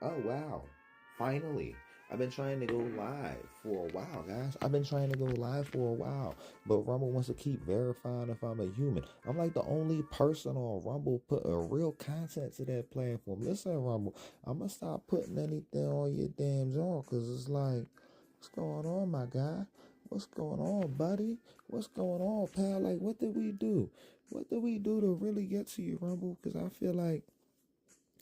Oh wow. Finally. I've been trying to go live for a while, guys. I've been trying to go live for a while. But Rumble wants to keep verifying if I'm a human. I'm like the only person on Rumble putting real content to that platform. Listen, Rumble, I'm gonna stop putting anything on your damn jaw because it's like, what's going on, my guy? What's going on, buddy? What's going on, pal? Like, what did we do? What did we do to really get to you, Rumble? Because I feel like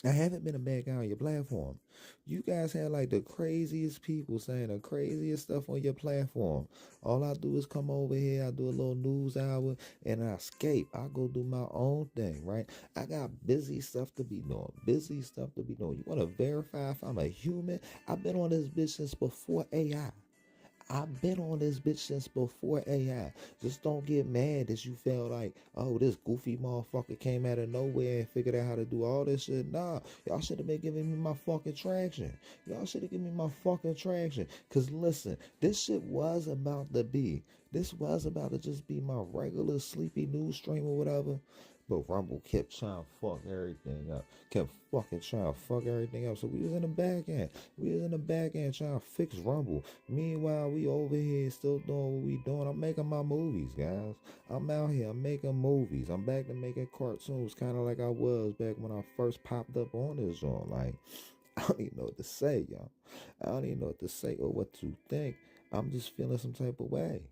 I haven't been a bad guy on your platform. You guys have like the craziest people saying the craziest stuff on your platform. All I do is come over here, I do a little news hour, and I escape. I go do my own thing, right? I got busy stuff to be doing. Busy stuff to be doing. You want to verify if I'm a human? I've been on this bitch since before AI. I've been on this bitch since before AI. Just don't get mad that you felt like, oh, this goofy motherfucker came out of nowhere and figured out how to do all this shit. Nah, y'all should have been giving me my fucking traction. Y'all should have given me my fucking traction. Cause listen, this shit was about to be. This was about to just be my regular sleepy news stream or whatever. But Rumble kept trying to fuck everything up. Kept fucking trying to fuck everything up. So we was in the back end. We was in the back end trying to fix Rumble. Meanwhile, we over here still doing what we doing. I'm making my movies, guys. I'm out here. I'm making movies. I'm back to making cartoons, kind of like I was back when I first popped up on this joint. Like, I don't even know what to say, y'all. I don't even know what to say or what to think. I'm just feeling some type of way.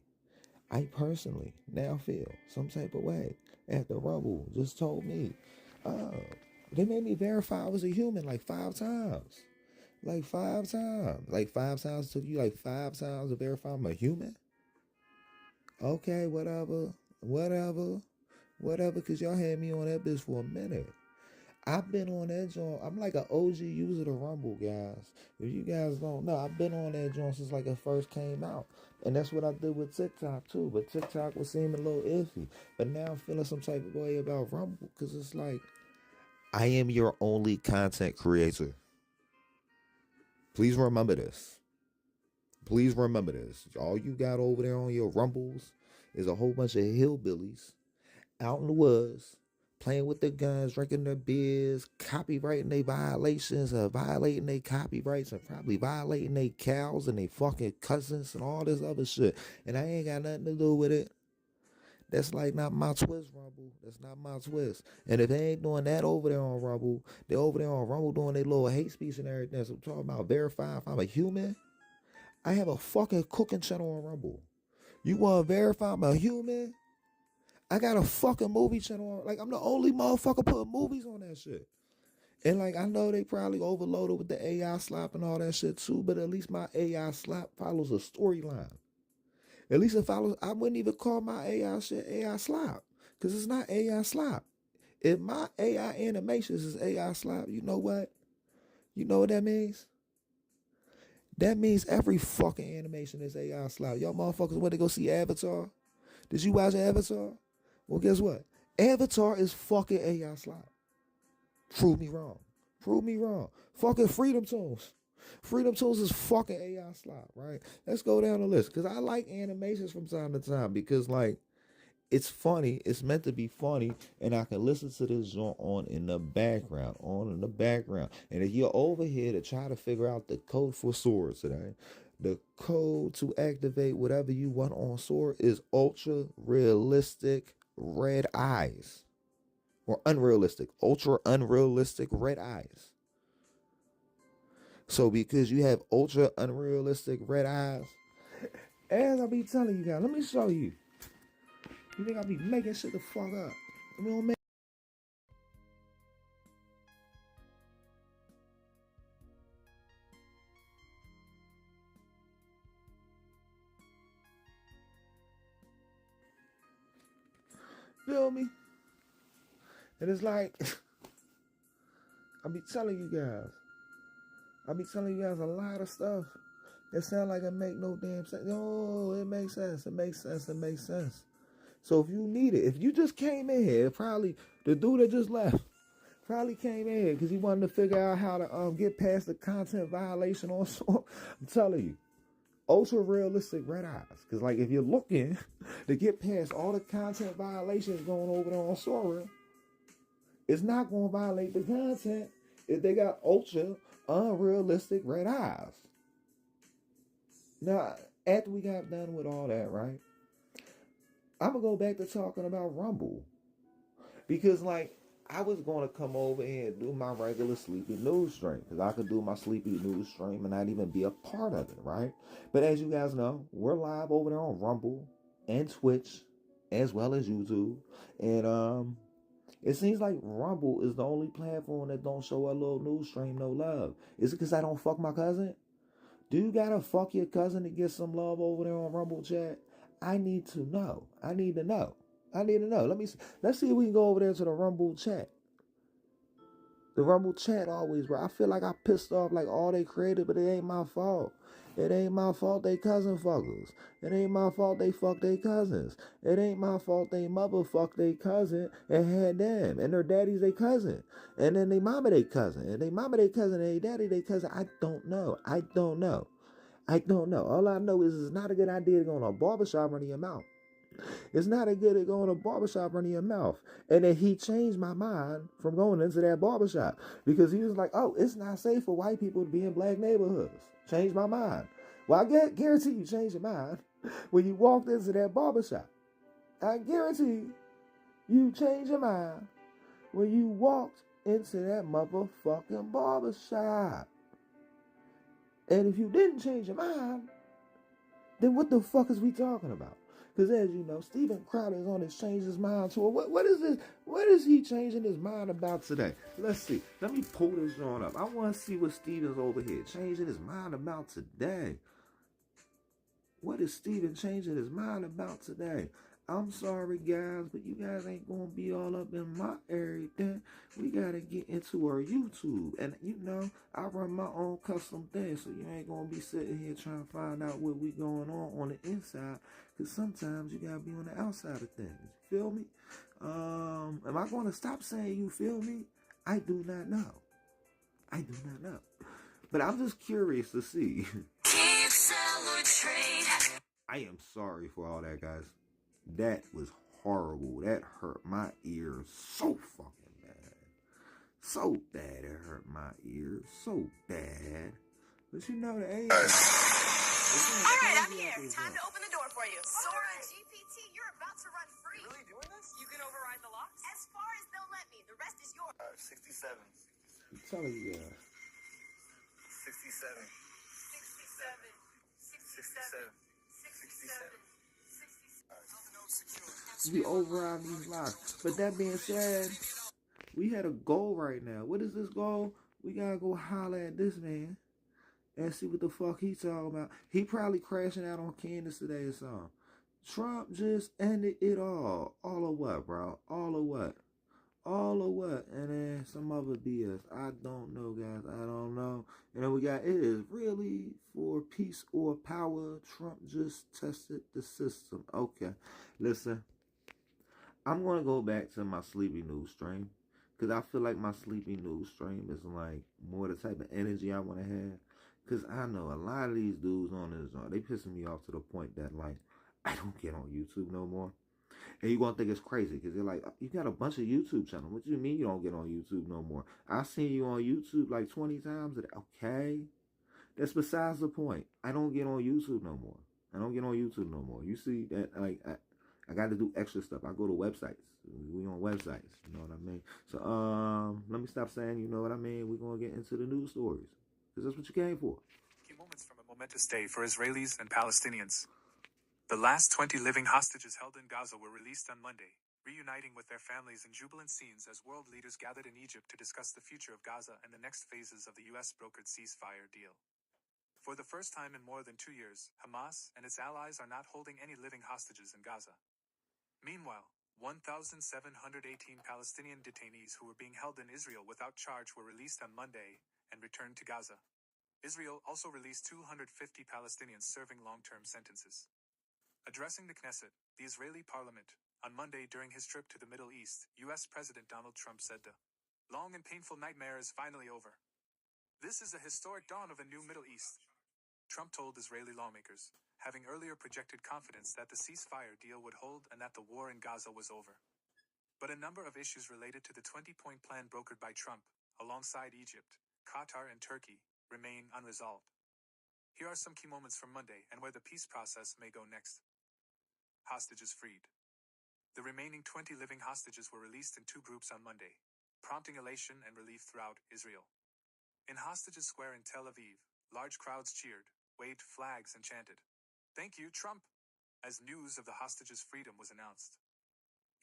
I personally now feel some type of way after Rumble just told me, oh, they made me verify I was a human like 5 times. Like 5 times. Like 5 times. It took you like 5 times to verify I'm a human? Okay, whatever. Whatever. Whatever, because y'all had me on that bitch for a minute. I've been on that joint. I'm like an OG user to Rumble, guys. If you guys don't know, I've been on that joint since like it first came out. And that's what I did with TikTok too. But TikTok was seeming a little iffy. But now I'm feeling some type of way about Rumble because it's like, I am your only content creator. Please remember this. Please remember this. All you got over there on your Rumbles is a whole bunch of hillbillies out in the woods playing with their guns, drinking their beers, copywriting their violations, violating their copyrights, and probably violating their cows and their fucking cousins and all this other shit. And I ain't got nothing to do with it. That's like not my twist, Rumble. That's not my twist. And if they ain't doing that over there on Rumble, they over there on Rumble doing their little hate speech and everything. So I'm talking about verify if I'm a human. I have a fucking cooking channel on Rumble. You want to verify I'm a human? I got a fucking movie channel. Like, I'm the only motherfucker putting movies on that shit. And, like, I know they probably overloaded with the AI slap and all that shit, too. But at least my AI slap follows a storyline. At least it follows. I wouldn't even call my AI shit AI slap. Because it's not AI slap. If my AI animations is AI slap, you know what? You know what that means? That means every fucking animation is AI slap. Y'all motherfuckers went to go see Avatar? Did you watch Avatar? Well, guess what? Avatar is fucking AI slap. Prove me wrong. Prove me wrong. Fucking Freedom Tunes. Freedom Tunes is fucking AI slap, right? Let's go down the list. Because I like animations from time to time. Because, like, it's funny. It's meant to be funny. And I can listen to this joint on in the background. And if you're over here to try to figure out the code for swords today, the code to activate whatever you want on sword is ultra realistic red eyes. Or unrealistic. Ultra unrealistic red eyes. So because you have ultra unrealistic red eyes, as I be telling you guys, let me show you. You think I be making shit the fuck up? We don't make. Feel me? And it's like, I be telling you guys. I be telling you guys a lot of stuff that sound like it make no damn sense. No, it makes sense. It makes sense. It makes sense. So if you need it, if you just came in here, probably the dude that just left probably came in here because he wanted to figure out how to get past the content violation on Sora. I'm telling you, ultra realistic red eyes. Because like if you're looking to get past all the content violations going over there on Sora, it's not going to violate the content. if they got ultra unrealistic red eyes. Now, after we got done with all that, right? I'm gonna go back to talking about Rumble because, like, I was gonna come over here and do my regular sleepy news stream because I could do my sleepy news stream and not even be a part of it, right? But as you guys know, we're live over there on Rumble and Twitch as well as YouTube, and it seems like Rumble is the only platform that don't show a little news stream no love. Is it because I don't fuck my cousin? Do you gotta fuck your cousin to get some love over there on Rumble chat? I need to know. I need to know. I need to know. Let's see if we can go over there to the Rumble chat. The Rumble chat always, bro. I feel like I pissed off like all they created, but it ain't my fault. It ain't my fault they cousin fuckers. It ain't my fault they fuck their cousins. It ain't my fault they mother fucked their cousin and had them. And their daddy's their cousin. And then they mama their cousin. And they mama their cousin and they daddy their cousin. I don't know. I don't know. I don't know. All I know is it's not a good idea to go in a barbershop running your mouth. It's not a good to go in a barbershop running your mouth. And then he changed my mind from going into that barbershop because he was like, oh, it's not safe for white people to be in black neighborhoods. Changed my mind. Well, I guarantee you changed your mind when you walked into that barbershop. I guarantee you changed your mind when you walked into that motherfucking barbershop. And if you didn't change your mind, then what the fuck is we talking about? Because as you know, Steven Crowder is on his change his mind tour. What is this? What is he changing his mind about today? Let's see. Let me pull this on up. I want to see what Steven's over here changing his mind about today. What is Steven changing his mind about today? I'm sorry, guys, but you guys ain't going to be all up in my everything. We got to get into our YouTube. And, you know, I run my own custom thing, so you ain't going to be sitting here trying to find out what we going on the inside. Because sometimes you got to be on the outside of things. You feel me? Am I going to stop saying you feel me? I do not know. I do not know. But I'm just curious to see. I am sorry for all that, guys. That was horrible. That hurt my ears so fucking bad. So bad it hurt my ears. So bad. But you know the age. Alright, I'm here. Time to open the door for you. Sora GPT, you're about to run free. You're really doing this? You can override the locks as far as they'll let me. The rest is yours. 67. I'm telling you guys. 67. 67. 67. We override these locks. But that being said, we had a goal right now. What is this goal? We gotta go holler at this man and see what the fuck he talking about. He probably crashing out on Candace today or something. Trump just ended it all. All of what, bro? All of what? All of what? And then some other BS. I don't know, guys. I don't know. And then we got, it is really for peace or power. Trump just tested the system. Okay. Listen. I'm going to go back to my sleepy news stream. Because I feel like my sleepy news stream is like more the type of energy I want to have. Because I know a lot of these dudes on this, they pissing me off to the point that, like, I don't get on YouTube no more. And you're going to think it's crazy because you're like, you got a bunch of YouTube channels. What do you mean you don't get on YouTube no more? I seen you on YouTube like 20 times. Okay. That's besides the point. I don't get on YouTube no more. I don't get on YouTube no more. You see that, like, I got to do extra stuff. I go to websites. We on websites. You know what I mean? So, let me stop saying, you know what I mean? We're going to get into the news stories. Because that's what you came for. Key moments from a momentous day for Israelis and Palestinians. The last 20 living hostages held in Gaza were released on Monday, reuniting with their families in jubilant scenes as world leaders gathered in Egypt to discuss the future of Gaza and the next phases of the U.S.-brokered ceasefire deal. For the first time in more than 2 years, Hamas and its allies are not holding any living hostages in Gaza. Meanwhile, 1,718 Palestinian detainees who were being held in Israel without charge were released on Monday and returned to Gaza. Israel also released 250 Palestinians serving long-term sentences. Addressing the Knesset, the Israeli parliament, on Monday during his trip to the Middle East, U.S. President Donald Trump said the long and painful nightmare is finally over. This is a historic dawn of a new Middle East, Trump told Israeli lawmakers, having earlier projected confidence that the ceasefire deal would hold and that the war in Gaza was over. But a number of issues related to the 20-point plan brokered by Trump, alongside Egypt, Qatar, and Turkey, remain unresolved. Here are some key moments from Monday and where the peace process may go next. Hostages freed. The remaining 20 living hostages were released in two groups on Monday, prompting elation and relief throughout Israel. In Hostages Square in Tel Aviv, large crowds cheered, waved flags, and chanted, "Thank you, Trump," as news of the hostages' freedom was announced.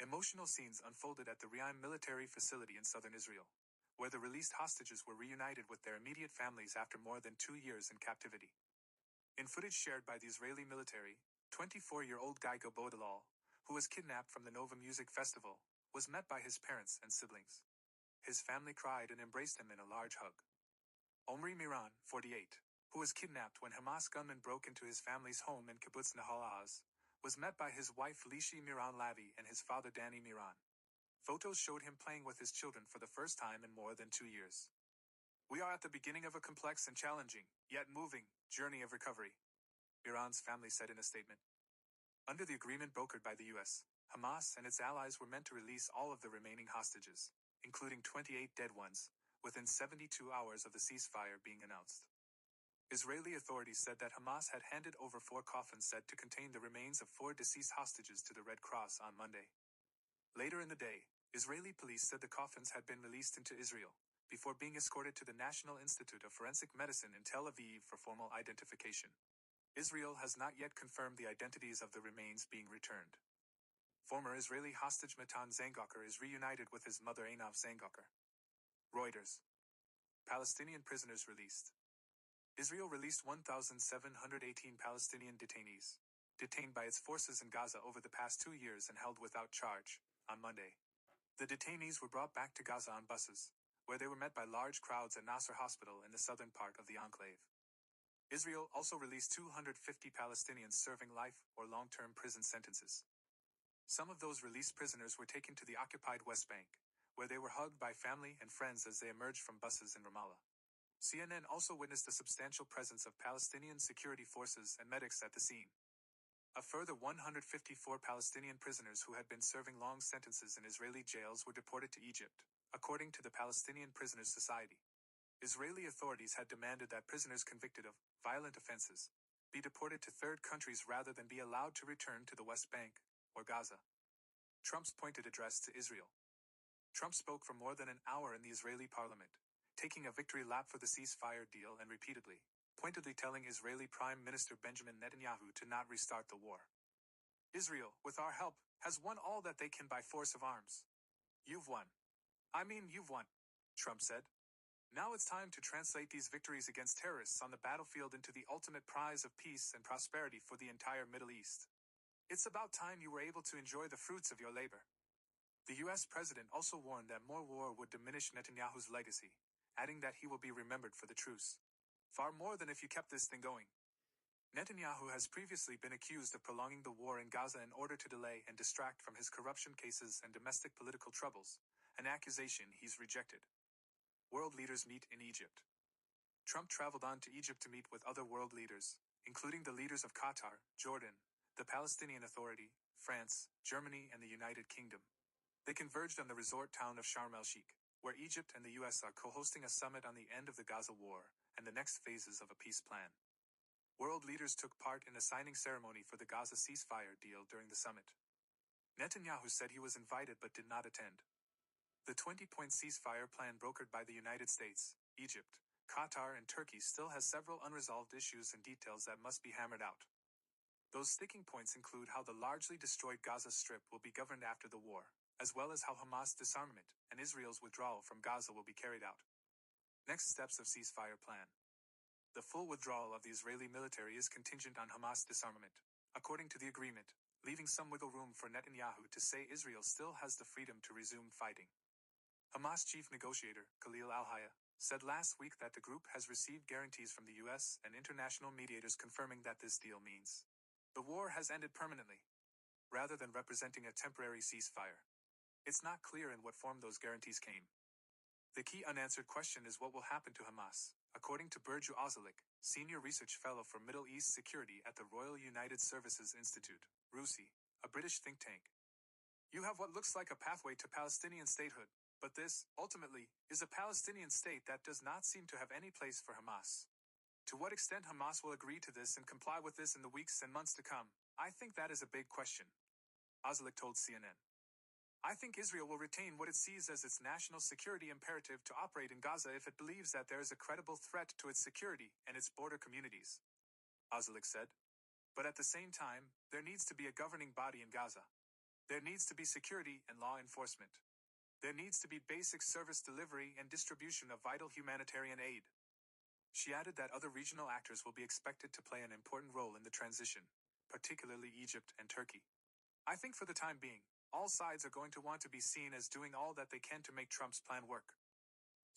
Emotional scenes unfolded at the Re'im military facility in southern Israel, where the released hostages were reunited with their immediate families after more than 2 years in captivity. In footage shared by the Israeli military, 24-year-old Geico Bodalal, who was kidnapped from the Nova Music Festival, was met by his parents and siblings. His family cried and embraced him in a large hug. Omri Miran, 48, who was kidnapped when Hamas gunmen broke into his family's home in Kibbutz Nahal Oz, was met by his wife Lishi Miran Lavi and his father Danny Miran. Photos showed him playing with his children for the first time in more than 2 years. "We are at the beginning of a complex and challenging, yet moving, journey of recovery," Miran's family said in a statement. Under the agreement brokered by the U.S., Hamas and its allies were meant to release all of the remaining hostages, including 28 dead ones, within 72 hours of the ceasefire being announced. Israeli authorities said that Hamas had handed over 4 coffins said to contain the remains of 4 deceased hostages to the Red Cross on Monday. Later in the day, Israeli police said the coffins had been released into Israel, before being escorted to the National Institute of Forensic Medicine in Tel Aviv for formal identification. Israel has not yet confirmed the identities of the remains being returned. Former Israeli hostage Matan Zangacher is reunited with his mother Einav Zangacher. Reuters. Palestinian prisoners released. Israel released 1,718 Palestinian detainees, detained by its forces in Gaza over the past 2 years and held without charge, on Monday. The detainees were brought back to Gaza on buses, where they were met by large crowds at Nasser Hospital in the southern part of the enclave. Israel also released 250 Palestinians serving life or long-term prison sentences. Some of those released prisoners were taken to the occupied West Bank, where they were hugged by family and friends as they emerged from buses in Ramallah. CNN also witnessed a substantial presence of Palestinian security forces and medics at the scene. A further 154 Palestinian prisoners who had been serving long sentences in Israeli jails were deported to Egypt, according to the Palestinian Prisoners Society. Israeli authorities had demanded that prisoners convicted of violent offenses be deported to third countries rather than be allowed to return to the West Bank or Gaza. Trump's pointed address to Israel. Trump spoke for more than an hour in the Israeli parliament, taking a victory lap for the ceasefire deal and repeatedly, pointedly telling Israeli Prime Minister Benjamin Netanyahu to not restart the war. "Israel, with our help, has won all that they can by force of arms. You've won. I mean, you've won," Trump said. "Now it's time to translate these victories against terrorists on the battlefield into the ultimate prize of peace and prosperity for the entire Middle East. It's about time you were able to enjoy the fruits of your labor." The U.S. president also warned that more war would diminish Netanyahu's legacy, adding that he will be remembered for the truce. "Far more than if you kept this thing going." Netanyahu has previously been accused of prolonging the war in Gaza in order to delay and distract from his corruption cases and domestic political troubles, an accusation he's rejected. World leaders meet in Egypt. Trump traveled on to Egypt to meet with other world leaders, including the leaders of Qatar, Jordan, the Palestinian Authority, France, Germany, and the United Kingdom. They converged on the resort town of Sharm el-Sheikh, where Egypt and the U.S. are co-hosting a summit on the end of the Gaza war and the next phases of a peace plan. World leaders took part in a signing ceremony for the Gaza ceasefire deal during the summit. Netanyahu said he was invited but did not attend. The 20-point ceasefire plan brokered by the United States, Egypt, Qatar, and Turkey still has several unresolved issues and details that must be hammered out. Those sticking points include how the largely destroyed Gaza Strip will be governed after the war, as well as how Hamas' disarmament and Israel's withdrawal from Gaza will be carried out. Next steps of ceasefire plan. The full withdrawal of the Israeli military is contingent on Hamas disarmament, according to the agreement, leaving some wiggle room for Netanyahu to say Israel still has the freedom to resume fighting. Hamas chief negotiator, Khalil al-Hayya, said last week that the group has received guarantees from the U.S. and international mediators confirming that this deal means the war has ended permanently, rather than representing a temporary ceasefire. It's not clear in what form those guarantees came. The key unanswered question is what will happen to Hamas, according to Burcu Ozalik, senior research fellow for Middle East security at the Royal United Services Institute, RUSI, a British think tank. "You have what looks like a pathway to Palestinian statehood, But this, ultimately, is a Palestinian state that does not seem to have any place for Hamas. To what extent Hamas will agree to this and comply with this in the weeks and months to come, I think that is a big question. Ozalik told CNN. I think Israel will retain what it sees as its national security imperative to operate in Gaza if it believes that there is a credible threat to its security and its border communities. Ozalik said. But at the same time, there needs to be a governing body in Gaza. There needs to be security and law enforcement. There needs to be basic service delivery and distribution of vital humanitarian aid. She added that other regional actors will be expected to play an important role in the transition, particularly Egypt and Turkey. I think for the time being, all sides are going to want to be seen as doing all that they can to make Trump's plan work.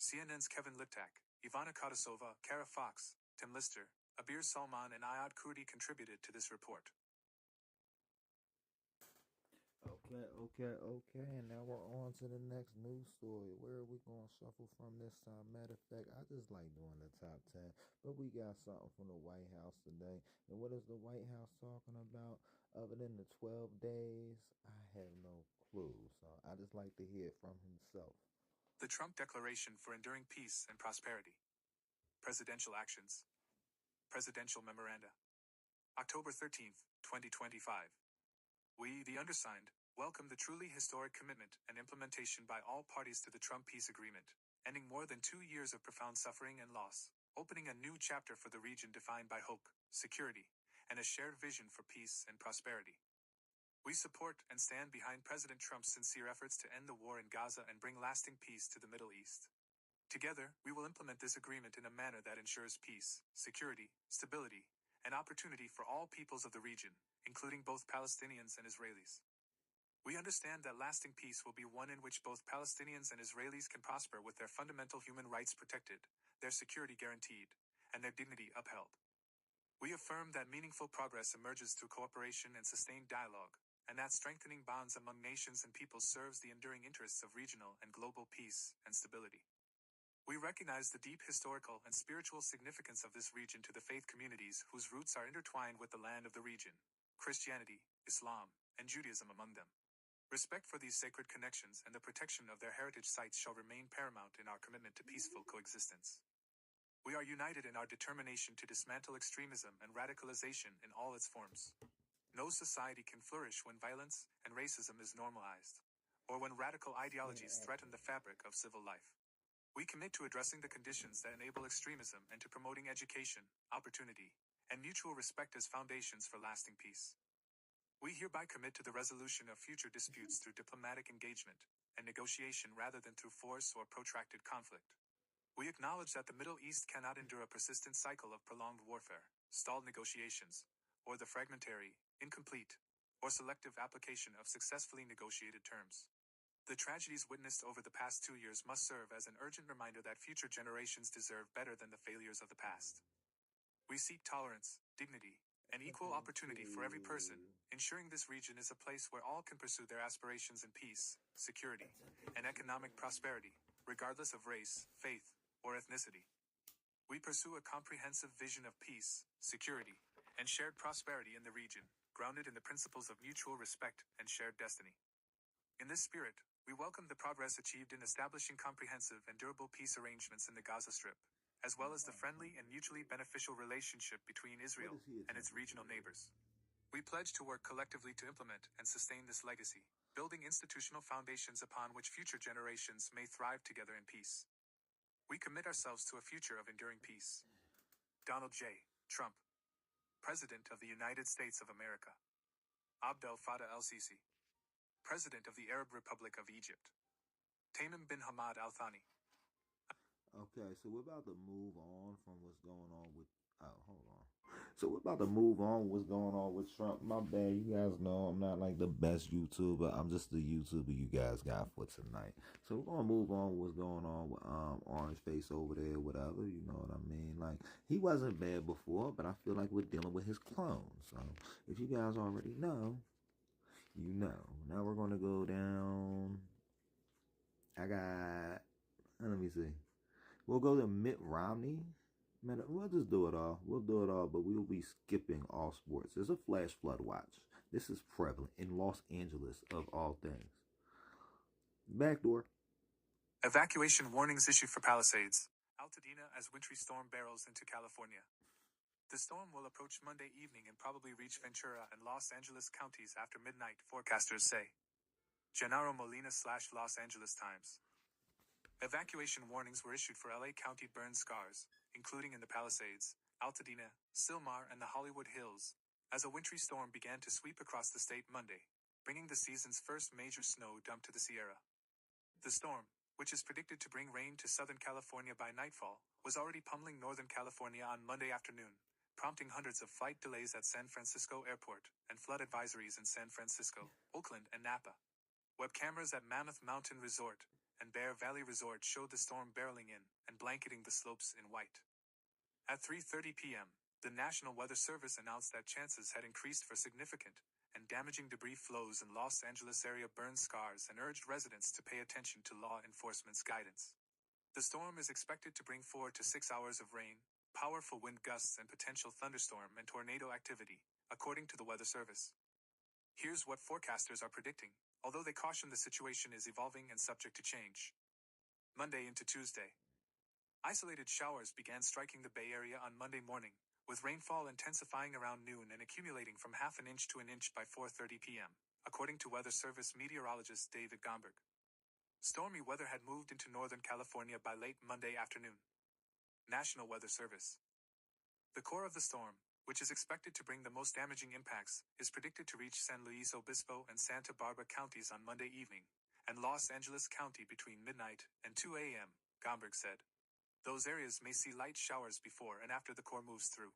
CNN's Kevin Liptak, Ivana Kodosova, Kara Fox, Tim Lister, Abir Salman and Ayad Kurdi contributed to this report. Okay. And now we're on to the next news story. Where are we going to shuffle from this time? Matter of fact, I just like doing the top 10. But we got something from the White House today. And what is the White House talking about? Other than the 12 days, I have no clue. So I just like to hear it from himself. The Trump Declaration for Enduring Peace and Prosperity. Presidential Actions. Presidential Memoranda. October 13th, 2025. We, the undersigned, welcome the truly historic commitment and implementation by all parties to the Trump peace agreement, ending more than 2 years of profound suffering and loss, opening a new chapter for the region defined by hope, security, and a shared vision for peace and prosperity. We support and stand behind President Trump's sincere efforts to end the war in Gaza and bring lasting peace to the Middle East. Together, we will implement this agreement in a manner that ensures peace, security, stability, and opportunity for all peoples of the region, including both Palestinians and Israelis. We understand that lasting peace will be one in which both Palestinians and Israelis can prosper with their fundamental human rights protected, their security guaranteed, and their dignity upheld. We affirm that meaningful progress emerges through cooperation and sustained dialogue, and that strengthening bonds among nations and peoples serves the enduring interests of regional and global peace and stability. We recognize the deep historical and spiritual significance of this region to the faith communities whose roots are intertwined with the land of the region, Christianity, Islam, and Judaism among them. Respect for these sacred connections and the protection of their heritage sites shall remain paramount in our commitment to peaceful coexistence. We are united in our determination to dismantle extremism and radicalization in all its forms. No society can flourish when violence and racism is normalized, or when radical ideologies threaten the fabric of civil life. We commit to addressing the conditions that enable extremism and to promoting education, opportunity, and mutual respect as foundations for lasting peace. We hereby commit to the resolution of future disputes through diplomatic engagement and negotiation rather than through force or protracted conflict. We acknowledge that the Middle East cannot endure a persistent cycle of prolonged warfare, stalled negotiations, or the fragmentary, incomplete, or selective application of successfully negotiated terms. The tragedies witnessed over the past 2 years must serve as an urgent reminder that future generations deserve better than the failures of the past. We seek tolerance, dignity, and equal opportunity for every person, ensuring this region is a place where all can pursue their aspirations in peace, security, and economic prosperity, regardless of race, faith, or ethnicity. We pursue a comprehensive vision of peace, security, and shared prosperity in the region, grounded in the principles of mutual respect and shared destiny. In this spirit, we welcome the progress achieved in establishing comprehensive and durable peace arrangements in the Gaza Strip, as well as the friendly and mutually beneficial relationship between Israel and its regional neighbors. We pledge to work collectively to implement and sustain this legacy, building institutional foundations upon which future generations may thrive together in peace. We commit ourselves to a future of enduring peace. Donald J. Trump, President of the United States of America. Abdel Fattah el-Sisi, President of the Arab Republic of Egypt. Tamim bin Hamad al-Thani. Okay, so we're about to move on from what's going on with... Oh, hold on. So we're about to move on what's going on with Trump. My bad, you guys know I'm not like the best YouTuber. I'm just the YouTuber you guys got for tonight. So we're gonna move on what's going on with Orange Face over there, whatever. You know what I mean? Like, he wasn't bad before, but I feel like we're dealing with his clone. So if you guys already know, you know. Now we're gonna go down. Let me see. We'll go to Mitt Romney. Man, we'll just do it all. We'll do it all, but we'll be skipping all sports. There's a flash flood watch. This is prevalent in Los Angeles, of all things. Backdoor. Evacuation warnings issued for Palisades, Altadena as wintry storm barrels into California. The storm will approach Monday evening and probably reach Ventura and Los Angeles counties after midnight, forecasters say. Gennaro Molina/Los Angeles Times. Evacuation warnings were issued for LA County burn scars, including in the Palisades, Altadena, Silmar, and the Hollywood Hills, as a wintry storm began to sweep across the state Monday, bringing the season's first major snow dump to the Sierra. The storm, which is predicted to bring rain to Southern California by nightfall, was already pummeling Northern California on Monday afternoon, prompting hundreds of flight delays at San Francisco Airport and flood advisories in San Francisco, Oakland, and Napa. Web cameras at Mammoth Mountain Resort and Bear Valley Resort showed the storm barreling in and blanketing the slopes in white. At 3:30 p.m., the National Weather Service announced that chances had increased for significant and damaging debris flows in Los Angeles area burn scars and urged residents to pay attention to law enforcement's guidance. The storm is expected to bring 4 to 6 hours of rain, powerful wind gusts, and potential thunderstorm and tornado activity, according to the Weather Service. Here's what forecasters are predicting, although they caution the situation is evolving and subject to change. Monday into Tuesday. Isolated showers began striking the Bay Area on Monday morning, with rainfall intensifying around noon and accumulating from half an inch to an inch by 4:30 p.m., according to Weather Service meteorologist David Gomberg. Stormy weather had moved into Northern California by late Monday afternoon. National Weather Service. The core of the storm, which is expected to bring the most damaging impacts, is predicted to reach San Luis Obispo and Santa Barbara counties on Monday evening, and Los Angeles County between midnight and 2 a.m., Gomberg said. Those areas may see light showers before and after the core moves through.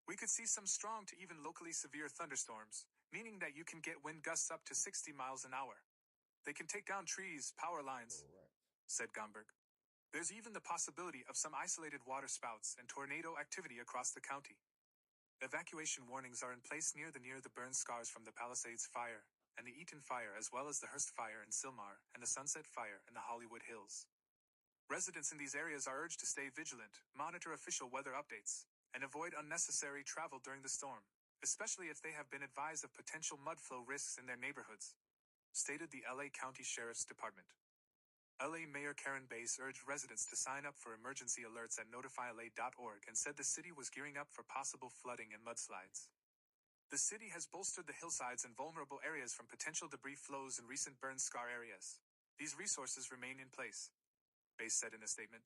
We could see some strong to even locally severe thunderstorms, meaning that you can get wind gusts up to 60 miles an hour. They can take down trees, power lines, said Gomberg. There's even the possibility of some isolated water spouts and tornado activity across the county. Evacuation warnings are in place near the burn scars from the Palisades fire and the Eaton fire, as well as the Hearst fire in Silmar and the Sunset fire in the Hollywood Hills. Residents in these areas are urged to stay vigilant, monitor official weather updates, and avoid unnecessary travel during the storm, especially if they have been advised of potential mudflow risks in their neighborhoods, stated the LA County Sheriff's Department. LA Mayor Karen Bass urged residents to sign up for emergency alerts at notifyla.org and said the city was gearing up for possible flooding and mudslides. The city has bolstered the hillsides and vulnerable areas from potential debris flows in recent burn scar areas. These resources remain in place, Bass said in a statement.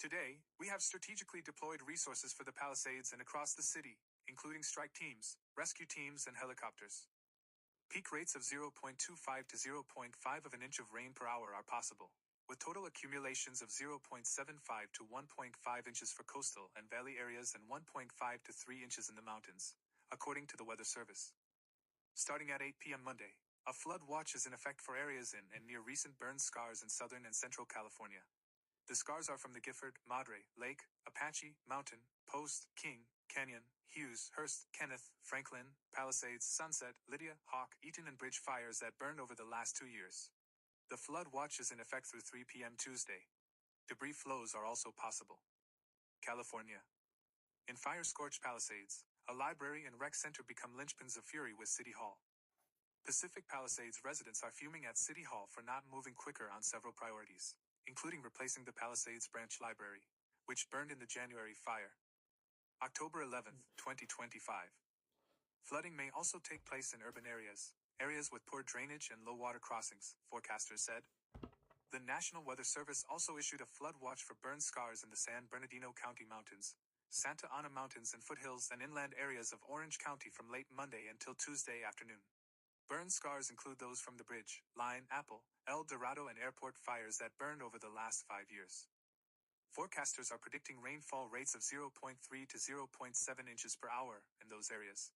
Today, we have strategically deployed resources for the Palisades and across the city, including strike teams, rescue teams, and helicopters. Peak rates of 0.25 to 0.5 of an inch of rain per hour are possible, with total accumulations of 0.75 to 1.5 inches for coastal and valley areas and 1.5 to 3 inches in the mountains, according to the Weather Service. Starting at 8 p.m. Monday, a flood watch is in effect for areas in and near recent burn scars in southern and central California. The scars are from the Gifford, Madre, Lake, Apache, Mountain, Post, King, Canyon, Hughes, Hearst, Kenneth, Franklin, Palisades, Sunset, Lydia, Hawk, Eaton, and Bridge fires that burned over the last 2 years. The flood watch is in effect through 3 p.m. Tuesday. Debris flows are also possible. California. In fire-scorched Palisades, a library and rec center become linchpins of fury with City Hall. Pacific Palisades residents are fuming at City Hall for not moving quicker on several priorities, including replacing the Palisades Branch Library, which burned in the January fire. October 11, 2025. Flooding may also take place in urban areas with poor drainage and low water crossings, forecasters said. The National Weather Service also issued a flood watch for burn scars in the San Bernardino County Mountains, Santa Ana Mountains and foothills and inland areas of Orange County from late Monday until Tuesday afternoon. Burn scars include those from the Bridge, Line, Apple, El Dorado and Airport fires that burned over the last 5 years. Forecasters are predicting rainfall rates of 0.3 to 0.7 inches per hour in those areas.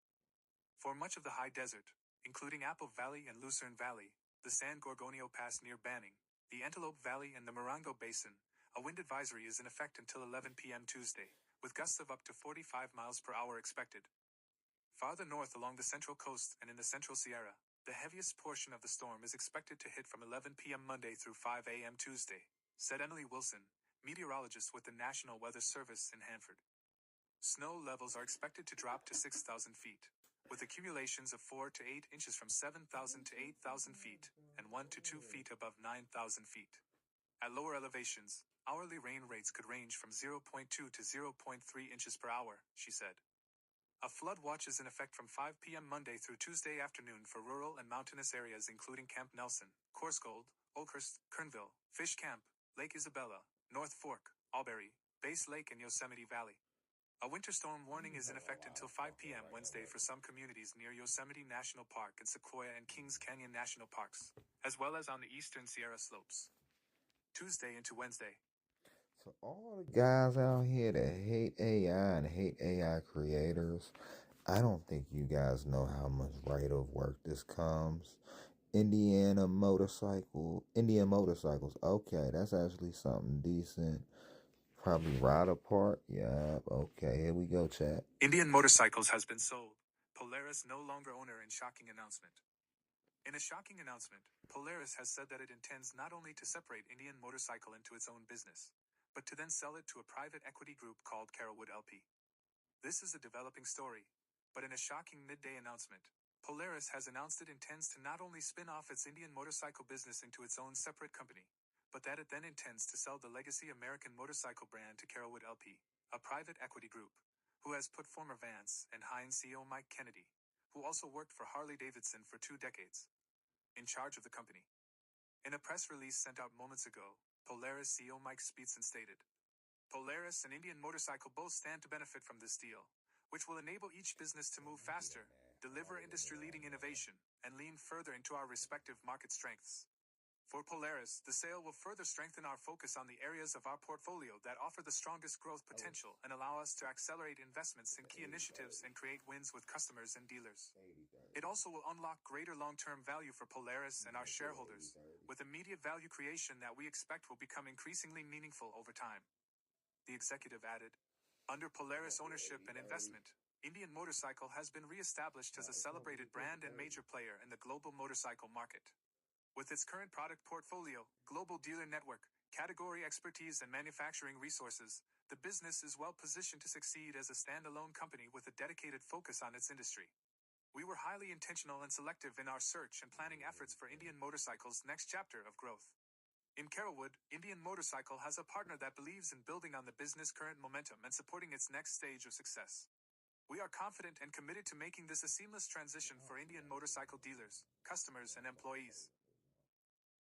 For much of the high desert, including Apple Valley and Lucerne Valley, the San Gorgonio Pass near Banning, the Antelope Valley and the Morongo Basin, a wind advisory is in effect until 11 p.m. Tuesday, with gusts of up to 45 miles per hour expected. Farther north along the Central Coast and in the Central Sierra, the heaviest portion of the storm is expected to hit from 11 p.m. Monday through 5 a.m. Tuesday, said Emily Wilson, meteorologist with the National Weather Service in Hanford. Snow levels are expected to drop to 6,000 feet, with accumulations of 4 to 8 inches from 7,000 to 8,000 feet, and 1 to 2 feet above 9,000 feet. At lower elevations, hourly rain rates could range from 0.2 to 0.3 inches per hour, she said. A flood watch is in effect from 5 p.m. Monday through Tuesday afternoon for rural and mountainous areas including Camp Nelson, Coarsegold, Oakhurst, Kernville, Fish Camp, Lake Isabella, North Fork, Albury, Base Lake, and Yosemite Valley. A winter storm warning is in effect until 5 p.m. Wednesday for some communities near Yosemite National Park and Sequoia and Kings Canyon National Parks, as well as on the eastern Sierra slopes. Tuesday into Wednesday. So all the guys out here that hate AI and hate AI creators, I don't think you guys know how much write-off work this comes. Indian motorcycles. Okay, that's actually something decent. Probably ride apart. Yeah, okay, here we go, chat. Indian Motorcycles has been sold. Polaris no longer owner in shocking announcement. In a shocking announcement, Polaris has said that it intends not only to separate Indian Motorcycle into its own business, but to then sell it to a private equity group called Carolwood LP. This is a developing story, but in a shocking midday announcement, Polaris has announced it intends to not only spin off its Indian Motorcycle business into its own separate company, but that it then intends to sell the legacy American Motorcycle brand to Carolwood LP, a private equity group, who has put former Vance and Heinz CEO Mike Kennedy, who also worked for Harley-Davidson for 2 decades, in charge of the company. In a press release sent out moments ago, Polaris CEO Mike Speetson stated, Polaris and Indian Motorcycle both stand to benefit from this deal, which will enable each business to move faster, deliver industry-leading innovation, and lean further into our respective market strengths. For Polaris, the sale will further strengthen our focus on the areas of our portfolio that offer the strongest growth potential and allow us to accelerate investments in key initiatives and create wins with customers and dealers. It also will unlock greater long-term value for Polaris and our shareholders, with immediate value creation that we expect will become increasingly meaningful over time. The executive added, under Polaris ownership and investment, Indian Motorcycle has been re-established as a celebrated brand and major player in the global motorcycle market. With its current product portfolio, global dealer network, category expertise, and manufacturing resources, the business is well positioned to succeed as a standalone company with a dedicated focus on its industry. We were highly intentional and selective in our search and planning efforts for Indian Motorcycle's next chapter of growth. In Carolwood, Indian Motorcycle has a partner that believes in building on the business' current momentum and supporting its next stage of success. We are confident and committed to making this a seamless transition for Indian Motorcycle dealers, customers, and employees.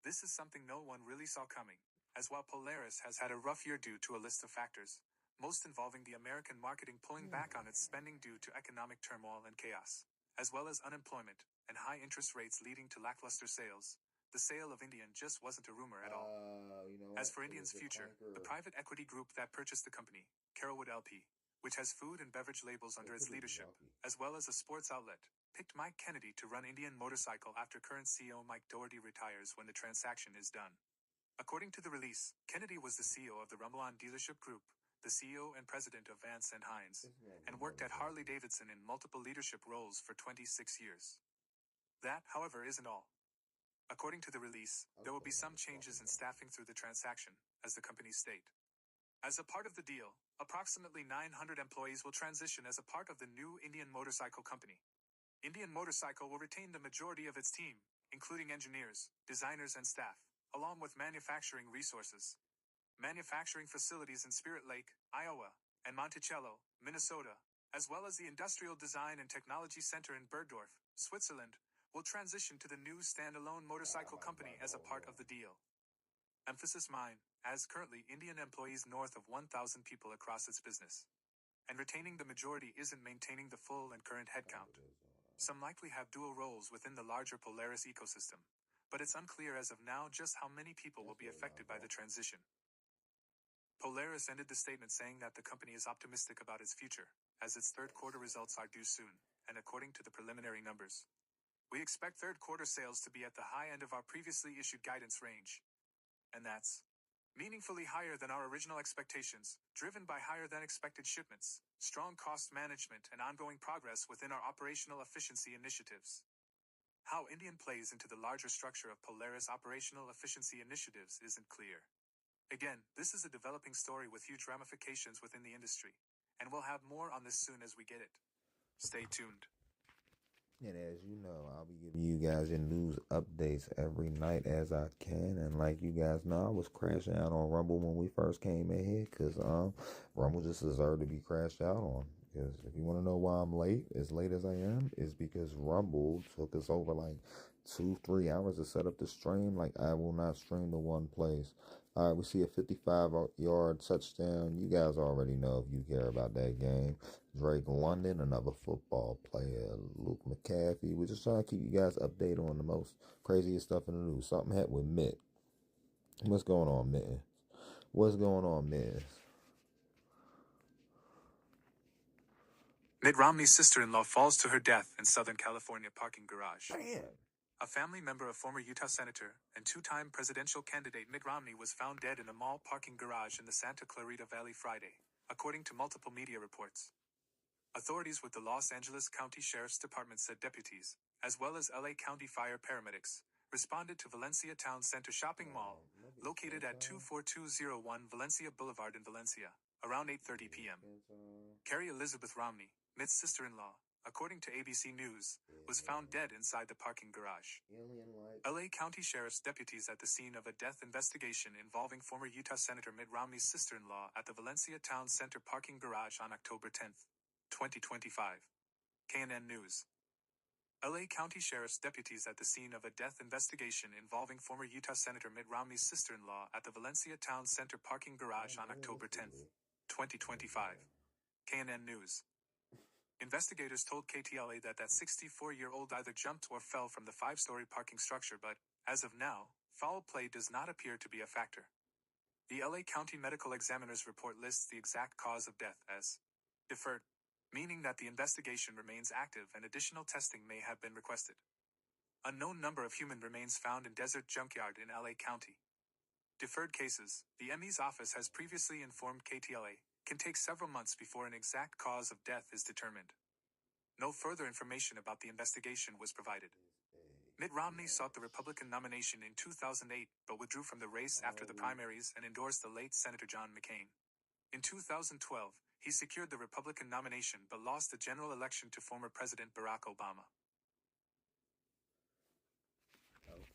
This is something no one really saw coming, as while Polaris has had a rough year due to a list of factors, most involving the American marketing pulling back on its spending due to economic turmoil and chaos, as well as unemployment and high interest rates leading to lackluster sales, the sale of Indian just wasn't a rumor at all. As for Indian's future, the private equity group that purchased the company, Carolwood LP, which has food and beverage labels under its leadership, as well as a sports outlet, picked Mike Kennedy to run Indian Motorcycle after current CEO Mike Doherty retires when the transaction is done. According to the release, Kennedy was the CEO of the Rumble-On Dealership Group, the CEO and president of Vance and Heinz, and worked at Harley-Davidson in multiple leadership roles for 26 years. That, however, isn't all. According to the release, there will be some changes in staffing through the transaction, as the companies state. As a part of the deal, approximately 900 employees will transition as a part of the new Indian Motorcycle Company. Indian Motorcycle will retain the majority of its team, including engineers, designers, and staff, along with manufacturing resources. Manufacturing facilities in Spirit Lake, Iowa, and Monticello, Minnesota, as well as the Industrial Design and Technology Center in Bergdorf, Switzerland, will transition to the new standalone motorcycle company as a part of the deal. Emphasis mine, as currently Indian employees north of 1,000 people across its business. And retaining the majority isn't maintaining the full and current headcount. Some likely have dual roles within the larger Polaris ecosystem, but it's unclear as of now just how many people will be affected by the transition. Polaris ended the statement saying that the company is optimistic about its future, as its third quarter results are due soon, and according to the preliminary numbers, we expect third quarter sales to be at the high end of our previously issued guidance range. And that's meaningfully higher than our original expectations, driven by higher than expected shipments, strong cost management, and ongoing progress within our operational efficiency initiatives. How Indian plays into the larger structure of Polaris operational efficiency initiatives isn't clear. Again, this is a developing story with huge ramifications within the industry, and we'll have more on this soon as we get it. Stay tuned. And as you know, I'll be giving you guys your news updates every night as I can. And like you guys know, I was crashing out on Rumble when we first came in here because Rumble just deserved to be crashed out on. Because if you want to know why I'm late, as late as I am, is because Rumble took us over like 2-3 hours to set up the stream. Like, I will not stream to one place. All right, we see a 55-yard touchdown. You guys already know if you care about that game. Drake London, another football player. Luke McCaffrey. We're just trying to keep you guys updated on the most craziest stuff in the news. Something happened with Mitt. What's going on, Mitt? What's going on, Mitt? Mitt Romney's sister-in-law falls to her death in Southern California parking garage. Damn. A family member of former Utah Senator and two-time presidential candidate Mitt Romney was found dead in a mall parking garage in the Santa Clarita Valley Friday, according to multiple media reports. Authorities with the Los Angeles County Sheriff's Department said deputies, as well as LA County Fire paramedics, responded to Valencia Town Center Shopping Mall, located at 24201 Valencia Boulevard in Valencia, around 8:30 p.m. Carrie Elizabeth Romney, Mitt's sister-in-law, according to ABC News, was found dead inside the parking garage. LA County Sheriff's deputies at the scene of a death investigation involving former Utah Senator Mitt Romney's sister-in-law at the Valencia Town Center parking garage on October 10, 2025. KNN News. LA County Sheriff's deputies at the scene of a death investigation involving former Utah Senator Mitt Romney's sister-in-law at the Valencia Town Center parking garage on October 10, 2025. KNN News. Investigators told KTLA that 64-year-old either jumped or fell from the 5-story parking structure, but, as of now, foul play does not appear to be a factor. The LA County Medical Examiner's report lists the exact cause of death as deferred, meaning that the investigation remains active and additional testing may have been requested. Unknown number of human remains found in desert junkyard in LA County. Deferred cases, the ME's office has previously informed KTLA, can take several months before an exact cause of death is determined. No further information about the investigation was provided. Mitt Romney sought the Republican nomination in 2008 but withdrew from the race after the primaries and endorsed the late Senator John McCain. In 2012, he secured the Republican nomination but lost the general election to former President Barack Obama.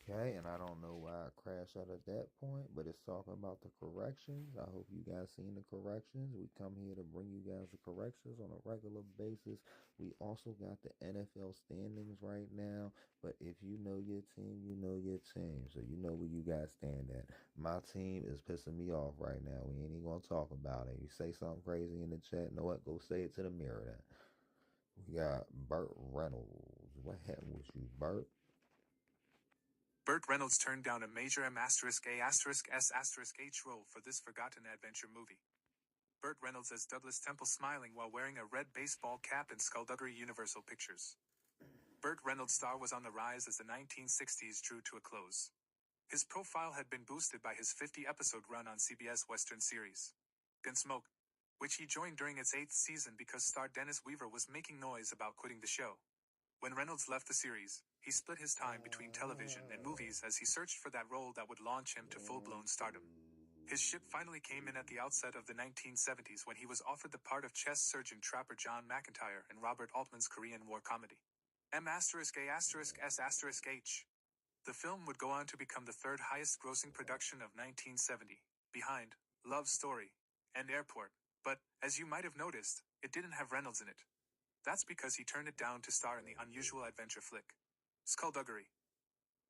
Okay, and I don't know why I crashed out at that point, but it's talking about the corrections. I hope you guys seen the corrections. We come here to bring you guys the corrections on a regular basis. We also got the NFL standings right now, but if you know your team, you know your team. So you know where you guys stand at. My team is pissing me off right now. We ain't even gonna talk about it. You say something crazy in the chat, know what? Go say it to the mirror then. We got Burt Reynolds. What happened with you, Burt? Burt Reynolds turned down a major M*A*S*S*H role for this forgotten adventure movie. Burt Reynolds as Douglas Temple smiling while wearing a red baseball cap in Skullduggery Universal Pictures. Burt Reynolds' star was on the rise as the 1960s drew to a close. His profile had been boosted by his 50-episode run on CBS Western series Gunsmoke, which he joined during its 8th season because star Dennis Weaver was making noise about quitting the show. When Reynolds left the series, he split his time between television and movies as he searched for that role that would launch him to full-blown stardom. His ship finally came in at the outset of the 1970s when he was offered the part of chess surgeon trapper John McIntyre in Robert Altman's Korean War comedy M*A*S*S*H. The film would go on to become the third highest grossing production of 1970, behind Love Story and Airport, but, as you might have noticed, it didn't have Reynolds in it. That's because he turned it down to star in the unusual adventure flick, Skullduggery.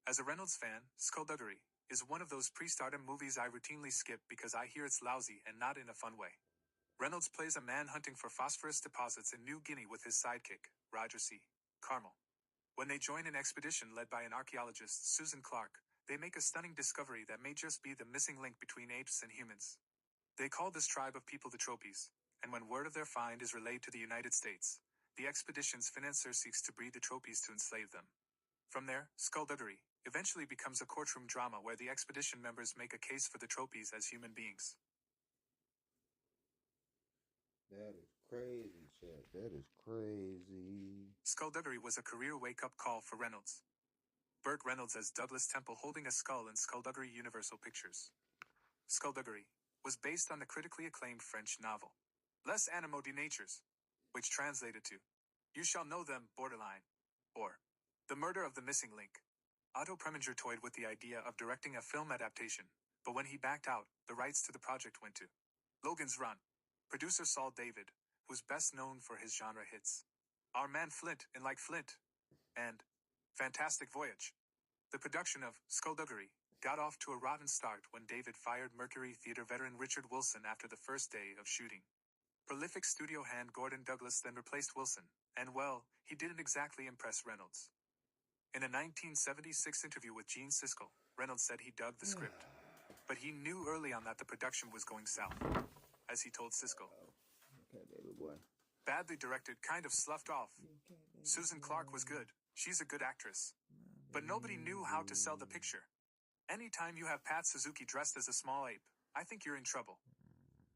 As a Reynolds fan, Skullduggery is one of those pre-stardom movies I routinely skip because I hear it's lousy and not in a fun way. Reynolds plays a man hunting for phosphorus deposits in New Guinea with his sidekick, Roger C. Carmel. When they join an expedition led by an archaeologist, Susan Clark, they make a stunning discovery that may just be the missing link between apes and humans. They call this tribe of people the Tropes, and when word of their find is relayed to the United States, the expedition's financier seeks to breed the Tropes to enslave them. From there, Skullduggery eventually becomes a courtroom drama where the expedition members make a case for the Tropes as human beings. That is crazy, chat. That is crazy. Skullduggery was a career wake-up call for Reynolds. Burt Reynolds as Douglas Temple holding a skull in Skullduggery Universal Pictures. Skullduggery was based on the critically acclaimed French novel Les Animaux de Natures, which translated to You Shall Know Them, borderline, or The Murder of the Missing Link. Otto Preminger toyed with the idea of directing a film adaptation, but when he backed out, the rights to the project went to Logan's Run. Producer Saul David, who's best known for his genre hits Our Man Flint in Like Flint and Fantastic Voyage. The production of Skullduggery got off to a rotten start when David fired Mercury Theater veteran Richard Wilson after the first day of shooting. Prolific studio hand Gordon Douglas then replaced Wilson, and well, he didn't exactly impress Reynolds. In a 1976 interview with Gene Siskel, Reynolds said he dug the script, but he knew early on that the production was going south. As he told Siskel, Okay, baby boy. badly directed, kind of sloughed off. Susan Clark was good. She's a good actress. But nobody knew how to sell the picture. Anytime you have Pat Suzuki dressed as a small ape, I think you're in trouble.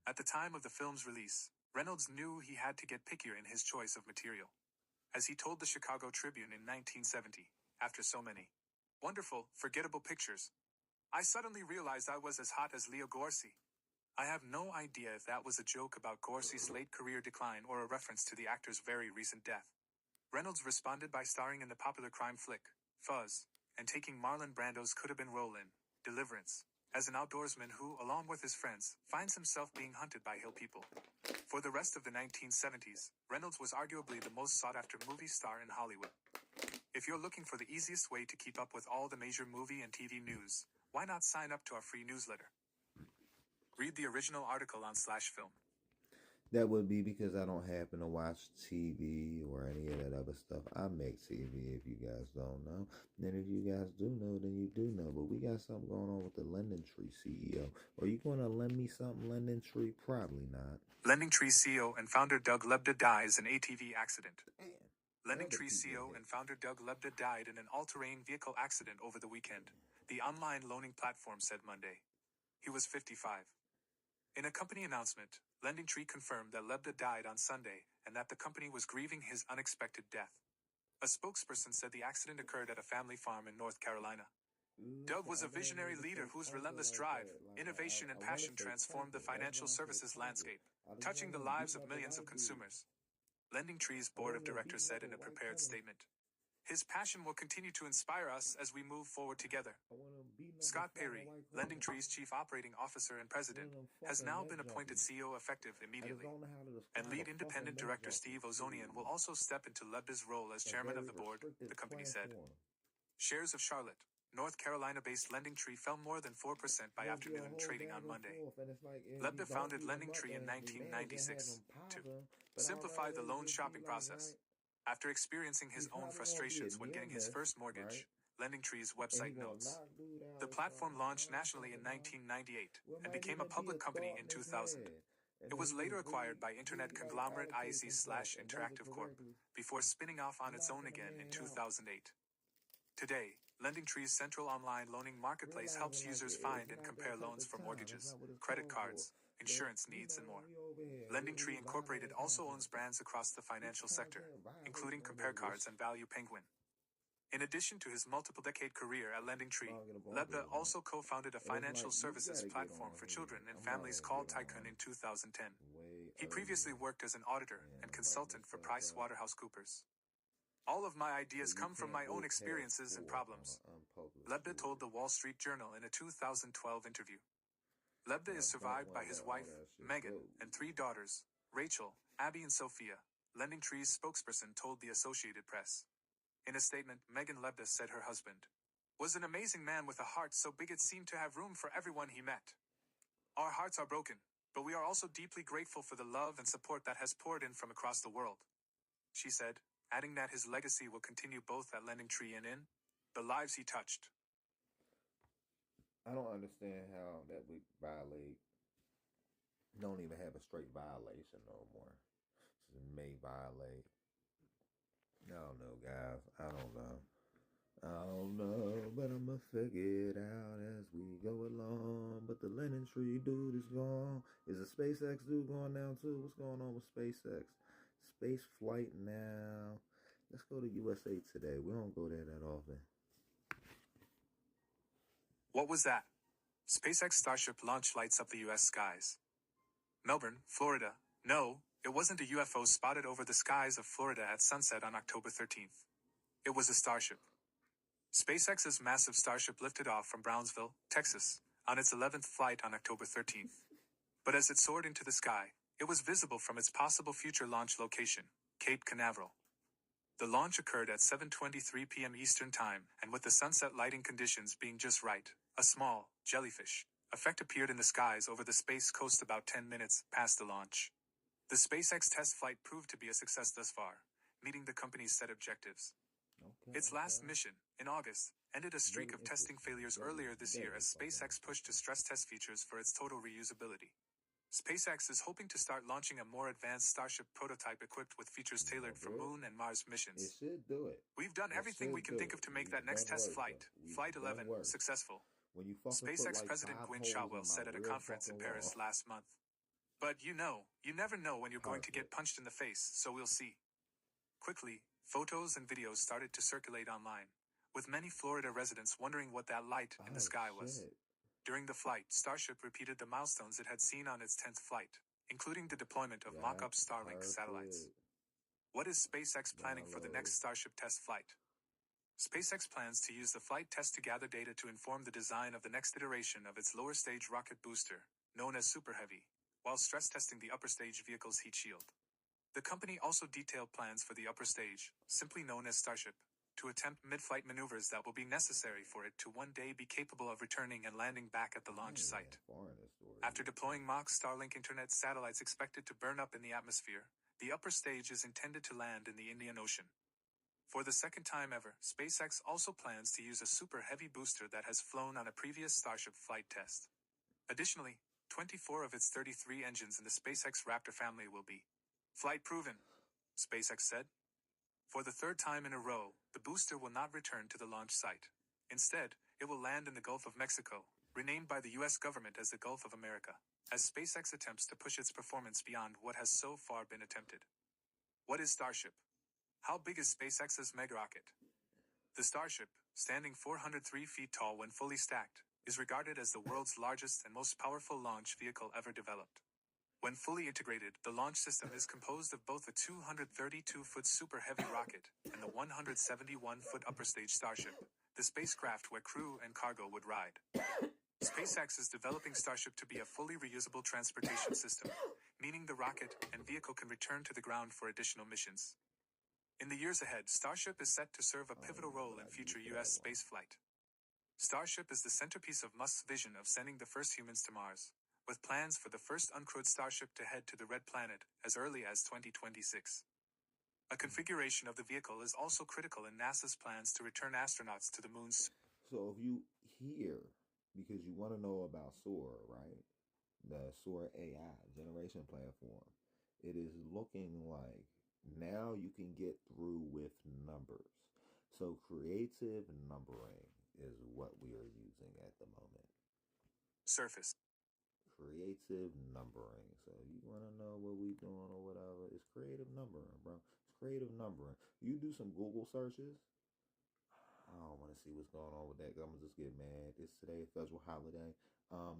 At the time of the film's release, Reynolds knew he had to get pickier in his choice of material. As he told the Chicago Tribune in 1970, after so many wonderful, forgettable pictures, I suddenly realized I was as hot as Leo Gorcey. I have no idea if that was a joke about Gorcey's late career decline or a reference to the actor's very recent death. Reynolds responded by starring in the popular crime flick, Fuzz, and taking Marlon Brando's could-have-been role in Deliverance, as an outdoorsman who, along with his friends, finds himself being hunted by hill people. For the rest of the 1970s, Reynolds was arguably the most sought-after movie star in Hollywood. If you're looking for the easiest way to keep up with all the major movie and TV news, why not sign up to our free newsletter? Read the original article on /film. That would be because I don't happen to watch TV or any of that other stuff. I make TV if you guys don't know. And if you guys do know, then you do know. But we got something going on with the Lending Tree CEO. Are you going to lend me something, Lending Tree? Probably not. Lending Tree CEO and founder Doug Lebda dies in ATV accident. Man, Lending other Tree people CEO hit. and founder Doug Lebda died in an all-terrain vehicle accident over the weekend, the online loaning platform said Monday. He was 55. In a company announcement, Lending Tree confirmed that Lebda died on Sunday and that the company was grieving his unexpected death. A spokesperson said the accident occurred at a family farm in North Carolina. Doug was a visionary leader whose relentless drive, innovation, and passion transformed the financial services landscape, touching the lives of millions of consumers. Lending Tree's board of directors said in a prepared statement, "His passion will continue to inspire us as we move forward together." Scott Perry, Lending Tree's chief operating officer and president, has now been appointed CEO effective immediately. And lead independent director Steve Ozonian will also step into Lebda's role as chairman of the board, the company said. Shares of Charlotte, North Carolina-based Lending Tree fell more than 4% by afternoon trading on Monday. Lebda founded Lending Tree in 1996 to simplify the loan shopping process. After experiencing his own frustrations when getting his first mortgage, Lending Tree's website notes. The platform launched nationally in 1998 and became a public company in 2000. It was later acquired by internet conglomerate IAC/Interactive Corp. Before spinning off on its own again in 2008. Today, Lending Tree's central online loaning marketplace helps users find and compare loans for mortgages, credit cards, insurance needs, and more. Lending Tree Incorporated also owns brands across the financial sector, including Compare Cards and Value Penguin. In addition to his multiple-decade career at Lending Tree, Lebda also co-founded a financial services platform for children and families called Tycoon in 2010. He previously worked as an auditor and consultant for PricewaterhouseCoopers. All of my ideas come from my own experiences and problems, Lebda told the Wall Street Journal in a 2012 interview. Lebda is survived by his wife, Megan, and 3 daughters, Rachel, Abby, and Sophia, Lending Tree's spokesperson told the Associated Press. In a statement, Megan Lebda said her husband was an amazing man with a heart so big it seemed to have room for everyone he met. Our hearts are broken, but we are also deeply grateful for the love and support that has poured in from across the world, she said, adding that his legacy will continue both at Lending Tree and in the lives he touched. I don't understand how that we don't even have a straight violation no more. It may violate. I don't know, guys. I don't know, but I'ma figure it out as we go along. But the Lending Tree dude is gone. Is the SpaceX dude going down too? What's going on with SpaceX? Space flight now. Let's go to USA Today. We don't go there that often. What was that? SpaceX Starship launch lights up the U.S. skies. Melbourne, Florida. No, it wasn't a UFO spotted over the skies of Florida at sunset on October 13th. It was a Starship. SpaceX's massive Starship lifted off from Brownsville, Texas, on its 11th flight on October 13th. But as it soared into the sky, it was visible from its possible future launch location, Cape Canaveral. The launch occurred at 7:23 p.m. Eastern Time, and with the sunset lighting conditions being just right, a small, jellyfish effect appeared in the skies over the Space Coast about 10 minutes past the launch. The SpaceX test flight proved to be a success thus far, meeting the company's set objectives. Its last mission, in August, ended a streak of testing failures earlier this year as SpaceX pushed to stress test features for its total reusability. SpaceX is hoping to start launching a more advanced Starship prototype equipped with features tailored for Moon and Mars It missions. should do it. We've done It everything we should can do think it. of to make We've that next done test worse, flight, bro. We've Flight done 11, worse. successful. When you fucking put SpaceX like President 5 Gwynne holes Shotwell in said my at a real conference in fucking Paris wall. last month. But you never know when you're going to get Perfect. punched in the face, so we'll see. Quickly, photos and videos started to circulate online, with many Florida residents wondering what that light in the sky was. Shit. During the flight, Starship repeated the milestones it had seen on its 10th flight, including the deployment of mock-up Starlink satellites. Perfect. What is SpaceX planning for the next Starship test flight? SpaceX plans to use the flight test to gather data to inform the design of the next iteration of its lower stage rocket booster, known as Super Heavy, while stress testing the upper stage vehicle's heat shield. The company also detailed plans for the upper stage, simply known as Starship, to attempt mid-flight maneuvers that will be necessary for it to one day be capable of returning and landing back at the launch site. After deploying mock Starlink Internet satellites expected to burn up in the atmosphere, the upper stage is intended to land in the Indian Ocean. For the second time ever, SpaceX also plans to use a super heavy booster that has flown on a previous Starship flight test. Additionally, 24 of its 33 engines in the SpaceX Raptor family will be flight proven, SpaceX said. For the third time in a row, the booster will not return to the launch site. Instead, it will land in the Gulf of Mexico, renamed by the U.S. government as the Gulf of America, as SpaceX attempts to push its performance beyond what has so far been attempted. What is Starship? How big is SpaceX's mega rocket? The Starship, standing 403 feet tall when fully stacked, is regarded as the world's largest and most powerful launch vehicle ever developed. When fully integrated, the launch system is composed of both a 232-foot super heavy rocket and the 171-foot upper stage Starship, the spacecraft where crew and cargo would ride. SpaceX is developing Starship to be a fully reusable transportation system, meaning the rocket and vehicle can return to the ground for additional missions. In the years ahead, Starship is set to serve a pivotal role in future U.S. spaceflight. Starship is the centerpiece of Musk's vision of sending the first humans to Mars, with plans for the first uncrewed Starship to head to the Red Planet as early as 2026. A configuration of the vehicle is also critical in NASA's plans to return astronauts to the moon's. So if you hear, because you want to know about Sora, right? The Sora AI generation platform, it is looking like now you can get through with numbers. So creative numbering is what we are using at the moment. Surface. Creative numbering. So you want to know what we doing or whatever? It's creative numbering, bro. It's creative numbering. You do some Google searches. I don't want to see what's going on with that. I'm gonna just get mad. Is today a federal holiday?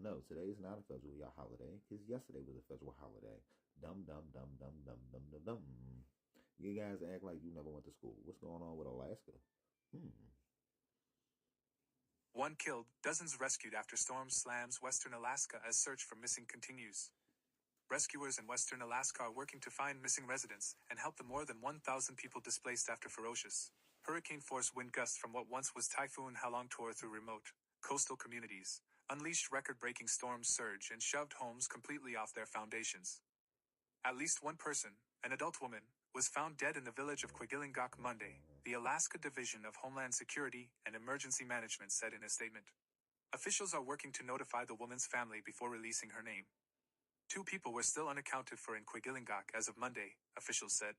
No, today is not a federal holiday because yesterday was a federal holiday. Dum dum dum dum dum dum dum dum. You guys act like you never went to school. What's going on with Alaska? One killed, dozens rescued after storm slams western Alaska as search for missing continues. Rescuers in western Alaska are working to find missing residents and help the more than 1,000 people displaced after ferocious hurricane-force wind gusts from what once was Typhoon Halong tore through remote, coastal communities, unleashed record-breaking storm surge and shoved homes completely off their foundations. At least one person, an adult woman, was found dead in the village of Quigilingok Monday, the Alaska Division of Homeland Security and Emergency Management said in a statement. Officials are working to notify the woman's family before releasing her name. 2 people were still unaccounted for in Quigilingok as of Monday, officials said.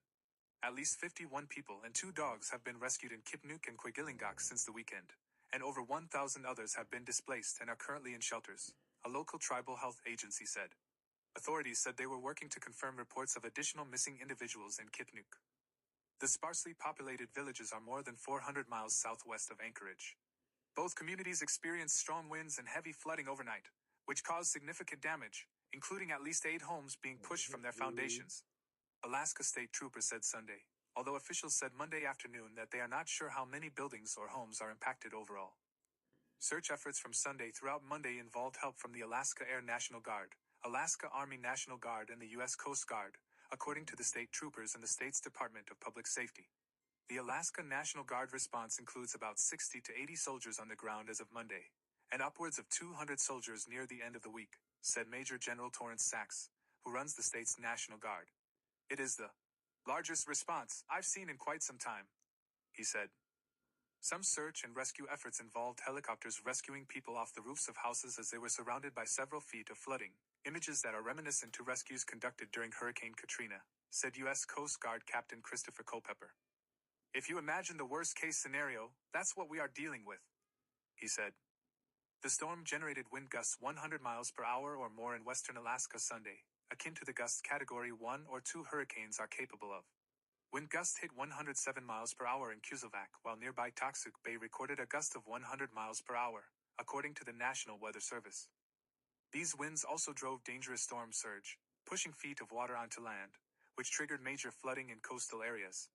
At least 51 people and 2 dogs have been rescued in Kipnuk and Quigilingok since the weekend, and over 1,000 others have been displaced and are currently in shelters, a local tribal health agency said. Authorities said they were working to confirm reports of additional missing individuals in Kipnuk. The sparsely populated villages are more than 400 miles southwest of Anchorage. Both communities experienced strong winds and heavy flooding overnight, which caused significant damage, including at least 8 homes being pushed from their foundations. Alaska State Troopers said Sunday. although officials said Monday afternoon that they are not sure how many buildings or homes are impacted overall. Search efforts from Sunday throughout Monday involved help from the Alaska Air National Guard, Alaska Army National Guard, and the U.S. Coast Guard, according to the state troopers and the state's Department of Public Safety. The Alaska National Guard response includes about 60 to 80 soldiers on the ground as of Monday, and upwards of 200 soldiers near the end of the week, said Major General Torrance Sachs, who runs the state's National Guard. It is the largest response I've seen in quite some time, he said. Some search and rescue efforts involved helicopters rescuing people off the roofs of houses as they were surrounded by several feet of flooding, images that are reminiscent to rescues conducted during Hurricane Katrina, said U.S. Coast Guard Captain Christopher Culpepper. If you imagine the worst-case scenario, that's what we are dealing with, he said. The storm generated wind gusts 100 miles per hour or more in western Alaska Sunday, akin to the gusts Category 1 or 2 hurricanes are capable of. Wind gusts hit 107 miles per hour in Kuzelvac, while nearby Toksuk Bay recorded a gust of 100 miles per hour, according to the National Weather Service. These winds also drove dangerous storm surge, pushing feet of water onto land, which triggered major flooding in coastal areas.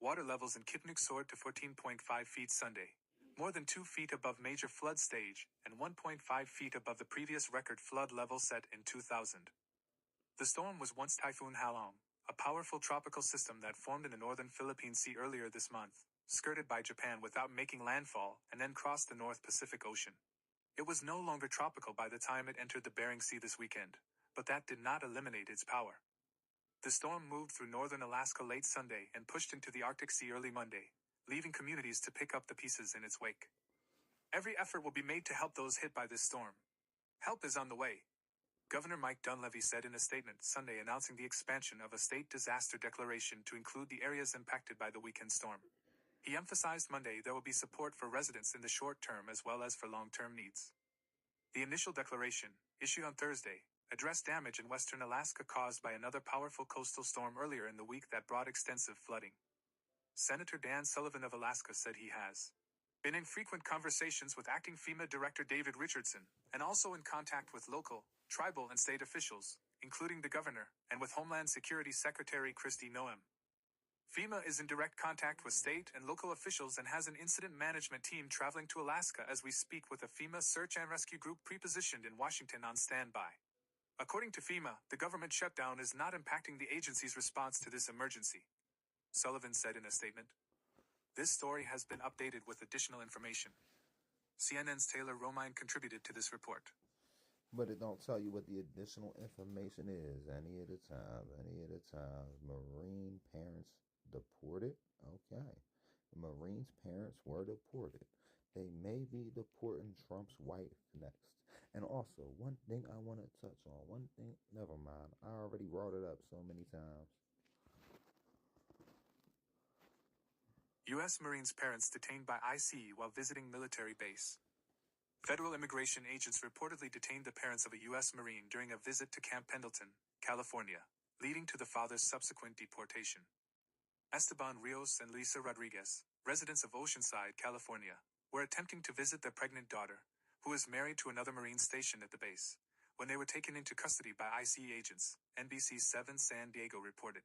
Water levels in Kipnuk soared to 14.5 feet Sunday, more than 2 feet above major flood stage, and 1.5 feet above the previous record flood level set in 2000. The storm was once Typhoon Halong, a powerful tropical system that formed in the northern Philippine Sea earlier this month, skirted by Japan without making landfall, and then crossed the North Pacific Ocean. It was no longer tropical by the time it entered the Bering Sea this weekend, but that did not eliminate its power. The storm moved through northern Alaska late Sunday and pushed into the Arctic Sea early Monday, leaving communities to pick up the pieces in its wake. Every effort will be made to help those hit by this storm. Help is on the way, Governor Mike Dunleavy said in a statement Sunday announcing the expansion of a state disaster declaration to include the areas impacted by the weekend storm. He emphasized Monday there will be support for residents in the short term as well as for long-term needs. The initial declaration, issued on Thursday, addressed damage in western Alaska caused by another powerful coastal storm earlier in the week that brought extensive flooding. Senator Dan Sullivan of Alaska said he has been in frequent conversations with acting FEMA Director David Richardson, and also in contact with local, tribal, and state officials, including the governor, and with Homeland Security Secretary Kristi Noem. FEMA is in direct contact with state and local officials and has an incident management team traveling to Alaska as we speak, with a FEMA search and rescue group pre-positioned in Washington on standby. According to FEMA, the government shutdown is not impacting the agency's response to this emergency, Sullivan said in a statement. This story has been updated with additional information. CNN's Taylor Romine contributed to this report. But it don't tell you what the additional information is. Any of the times. Marine parents deported? Okay. Marines' parents were deported. They may be deporting Trump's wife next. And also, one thing I want to touch on. Never mind. I already brought it up so many times. U.S. Marines' parents detained by ICE while visiting military base. Federal immigration agents reportedly detained the parents of a U.S. Marine during a visit to Camp Pendleton, California, leading to the father's subsequent deportation. Esteban Rios and Lisa Rodriguez, residents of Oceanside, California, were attempting to visit their pregnant daughter, who is married to another Marine stationed at the base, when they were taken into custody by ICE agents, NBC 7 San Diego reported.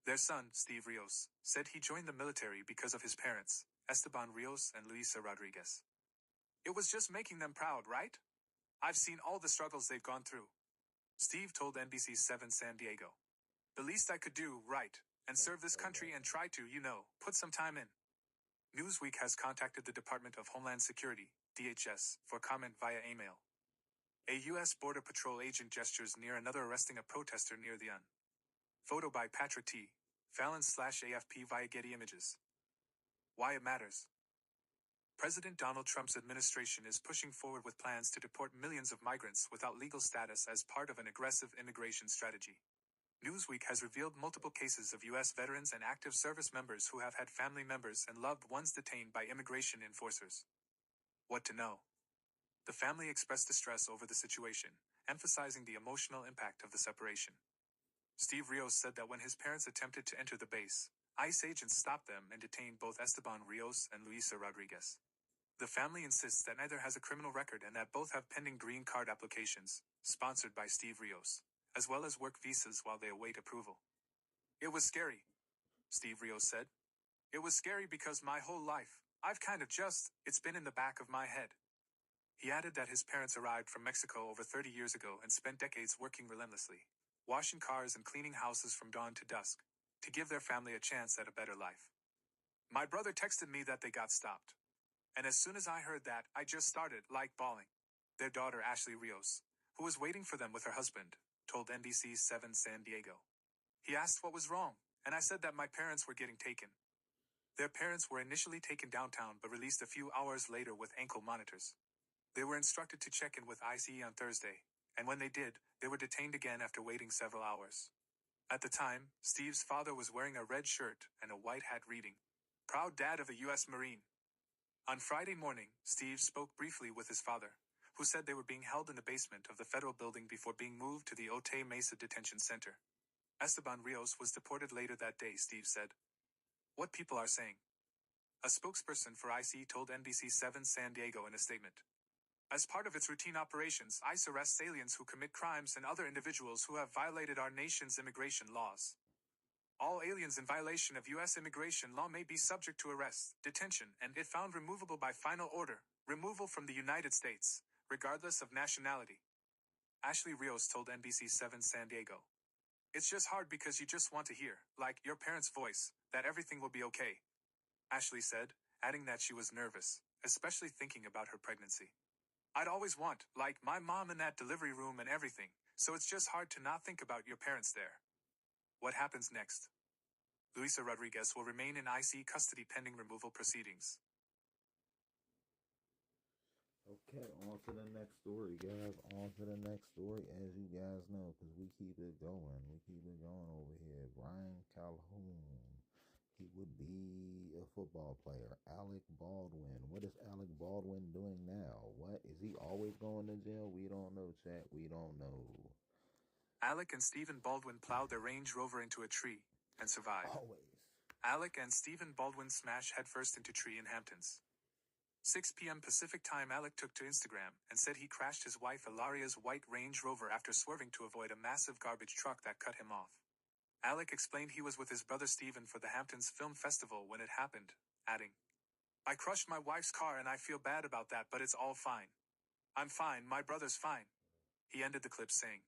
Their son, Steve Rios, said he joined the military because of his parents, Esteban Rios and Lisa Rodriguez. It was just making them proud, right? I've seen all the struggles they've gone through, Steve told NBC 7 San Diego. The least I could do, right, and serve this country and try to, put some time in. Newsweek has contacted the Department of Homeland Security, DHS, for comment via email. A U.S. Border Patrol agent gestures near another arresting a protester near the UN. Photo by Patrick T. Fallon/AFP via Getty Images. Why it matters. President Donald Trump's administration is pushing forward with plans to deport millions of migrants without legal status as part of an aggressive immigration strategy. Newsweek has revealed multiple cases of U.S. veterans and active service members who have had family members and loved ones detained by immigration enforcers. What to know? The family expressed distress over the situation, emphasizing the emotional impact of the separation. Steve Rios said that when his parents attempted to enter the base, ICE agents stopped them and detained both Esteban Rios and Luisa Rodriguez. The family insists that neither has a criminal record and that both have pending green card applications, sponsored by Steve Rios, as well as work visas while they await approval. It was scary. Steve Rios said. It was scary because my whole life, it's been in the back of my head. He added that his parents arrived from Mexico over 30 years ago and spent decades working relentlessly, washing cars and cleaning houses from dawn to dusk, to give their family a chance at a better life. My brother texted me that they got stopped. And as soon as I heard that, I just started, bawling. Their daughter, Ashley Rios, who was waiting for them with her husband, told NBC 7 San Diego. He asked what was wrong, and I said that my parents were getting taken. Their parents were initially taken downtown but released a few hours later with ankle monitors. They were instructed to check in with ICE on Thursday, and when they did, they were detained again after waiting several hours. At the time, Steve's father was wearing a red shirt and a white hat reading, "Proud dad of a U.S. Marine." On Friday morning, Steve spoke briefly with his father, who said they were being held in the basement of the federal building before being moved to the Otay Mesa Detention Center. Esteban Rios was deported later that day, Steve said. What people are saying. A spokesperson for ICE told NBC 7 San Diego in a statement. As part of its routine operations, ICE arrests aliens who commit crimes and other individuals who have violated our nation's immigration laws. All aliens in violation of U.S. immigration law may be subject to arrest, detention, and, if found removable by final order, removal from the United States, regardless of nationality. Ashley Rios told NBC 7 San Diego. It's just hard because you just want to hear, your parents' voice, that everything will be okay. Ashley said, adding that she was nervous, especially thinking about her pregnancy. I'd always want, my mom in that delivery room and everything, so it's just hard to not think about your parents there. What happens next? Luisa Rodriguez will remain in IC custody pending removal proceedings. Okay, on to the next story, guys. On to the next story, as you guys know, because we keep it going. We keep it going over here. Brian Calhoun. He would be a football player. Alec Baldwin. What is Alec Baldwin doing now? What? Is he always going to jail? We don't know, chat. We don't know. Alec and Stephen Baldwin plowed their Range Rover into a tree and survived. Always. Alec and Stephen Baldwin smashed headfirst into tree in Hamptons. 6 p.m. Pacific time. Alec took to Instagram and said he crashed his wife Ilaria's white Range Rover after swerving to avoid a massive garbage truck that cut him off. Alec explained he was with his brother Stephen for the Hamptons Film Festival when it happened, adding, I crushed my wife's car and I feel bad about that, but it's all fine. I'm fine, my brother's fine. He ended the clip saying,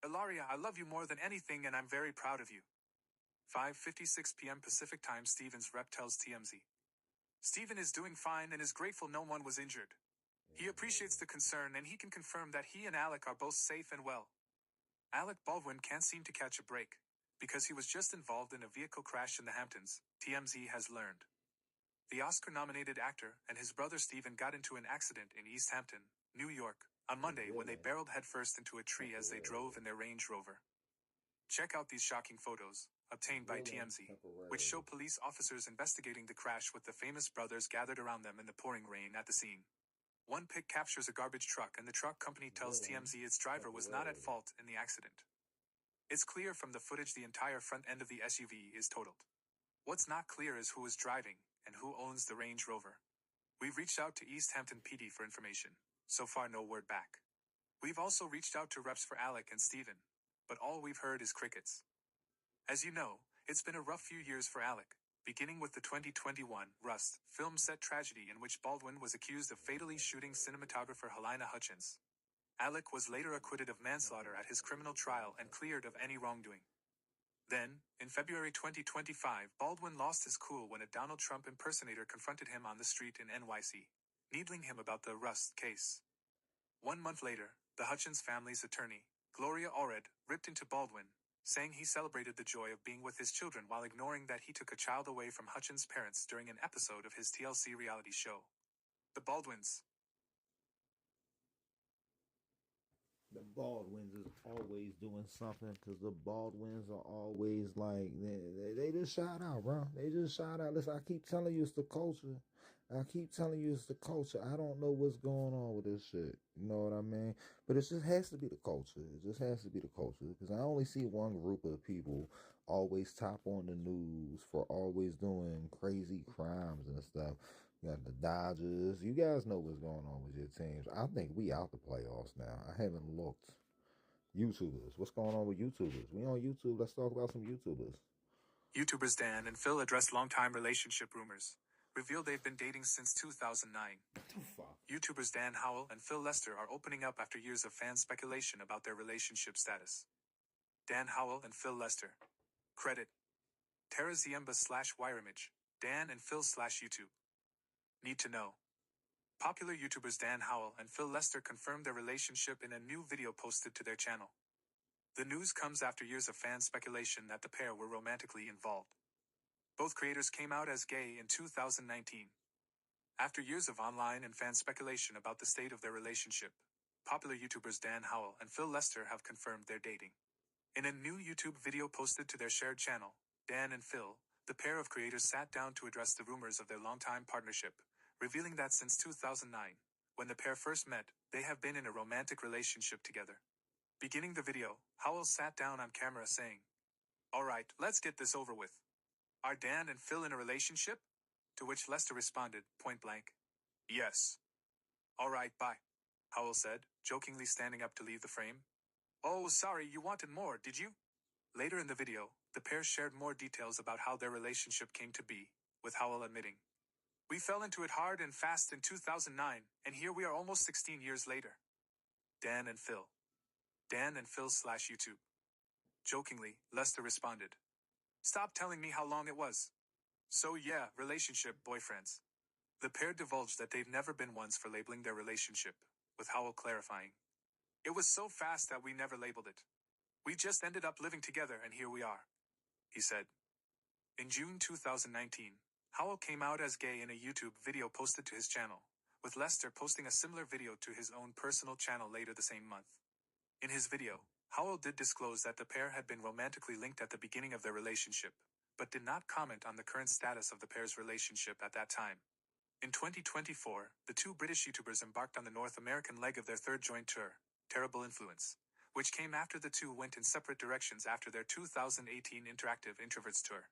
Ilaria, I love you more than anything and I'm very proud of you. 5:56 p.m. Pacific time. Stephen's rep tells TMZ. Stephen is doing fine and is grateful no one was injured. He appreciates the concern and he can confirm that he and Alec are both safe and well. Alec Baldwin can't seem to catch a break, because he was just involved in a vehicle crash in the Hamptons, TMZ has learned. The Oscar-nominated actor and his brother Stephen got into an accident in East Hampton, New York, on Monday when they barreled headfirst into a tree as they drove in their Range Rover. Check out these shocking photos, obtained by TMZ, which show police officers investigating the crash with the famous brothers gathered around them in the pouring rain at the scene. One pic captures a garbage truck and the truck company tells TMZ its driver was not at fault in the accident. It's clear from the footage the entire front end of the SUV is totaled. What's not clear is who is driving and who owns the Range Rover. We've reached out to East Hampton PD for information. So far, no word back. We've also reached out to reps for Alec and Stephen, but all we've heard is crickets. As you know, it's been a rough few years for Alec, beginning with the 2021 Rust film set tragedy in which Baldwin was accused of fatally shooting cinematographer Helena Hutchins. Alec was later acquitted of manslaughter at his criminal trial and cleared of any wrongdoing. Then, in February 2025, Baldwin lost his cool when a Donald Trump impersonator confronted him on the street in NYC, needling him about the Rust case. 1 month later, the Hutchins family's attorney, Gloria Allred, ripped into Baldwin, saying he celebrated the joy of being with his children while ignoring that he took a child away from Hutchins' parents during an episode of his TLC reality show. The Baldwins. The Baldwins is always doing something because the Baldwins are always they just shout out, bro. They just shout out. Listen, I keep telling you it's the culture. I keep telling you it's the culture. I don't know what's going on with this shit. You know what I mean? But it just has to be the culture. It just has to be the culture because I only see one group of people always top on the news for always doing crazy crimes and stuff. You got the Dodgers. You guys know what's going on with your teams. I think we out the playoffs now. I haven't looked. YouTubers. What's going on with YouTubers? We on YouTube. Let's talk about some YouTubers. YouTubers Dan and Phil addressed longtime relationship rumors, revealed they've been dating since 2009. What the fuck? YouTubers Dan Howell and Phil Lester are opening up after years of fan speculation about their relationship status. Dan Howell and Phil Lester. Credit: Tara Ziemba /Wire Image. Dan and Phil /YouTube. Need to know. Popular YouTubers Dan Howell and Phil Lester confirmed their relationship in a new video posted to their channel. The news comes after years of fan speculation that the pair were romantically involved. Both creators came out as gay in 2019. After years of online and fan speculation about the state of their relationship, popular YouTubers Dan Howell and Phil Lester have confirmed they're dating. In a new YouTube video posted to their shared channel, Dan and Phil, the pair of creators sat down to address the rumors of their longtime partnership, revealing that since 2009, when the pair first met, they have been in a romantic relationship together. Beginning the video, Howell sat down on camera saying, "Alright, let's get this over with. Are Dan and Phil in a relationship?" To which Lester responded, point blank, "Yes." "Alright, bye," Howell said, jokingly standing up to leave the frame. "Oh, sorry, you wanted more, did you?" Later in the video, the pair shared more details about how their relationship came to be, with Howell admitting, "We fell into it hard and fast in 2009, and here we are almost 16 years later." Dan and Phil. Dan and Phil /YouTube. Jokingly, Lester responded, "Stop telling me how long it was." So yeah, relationship, boyfriends. The pair divulged that they've never been ones for labeling their relationship, with Howell clarifying, "It was so fast that we never labeled it. We just ended up living together and here we are," he said. In June 2019, Howell came out as gay in a YouTube video posted to his channel, with Lester posting a similar video to his own personal channel later the same month. In his video, Howell did disclose that the pair had been romantically linked at the beginning of their relationship, but did not comment on the current status of the pair's relationship at that time. In 2024, the two British YouTubers embarked on the North American leg of their third joint tour, Terrible Influence, which came after the two went in separate directions after their 2018 Interactive Introverts tour.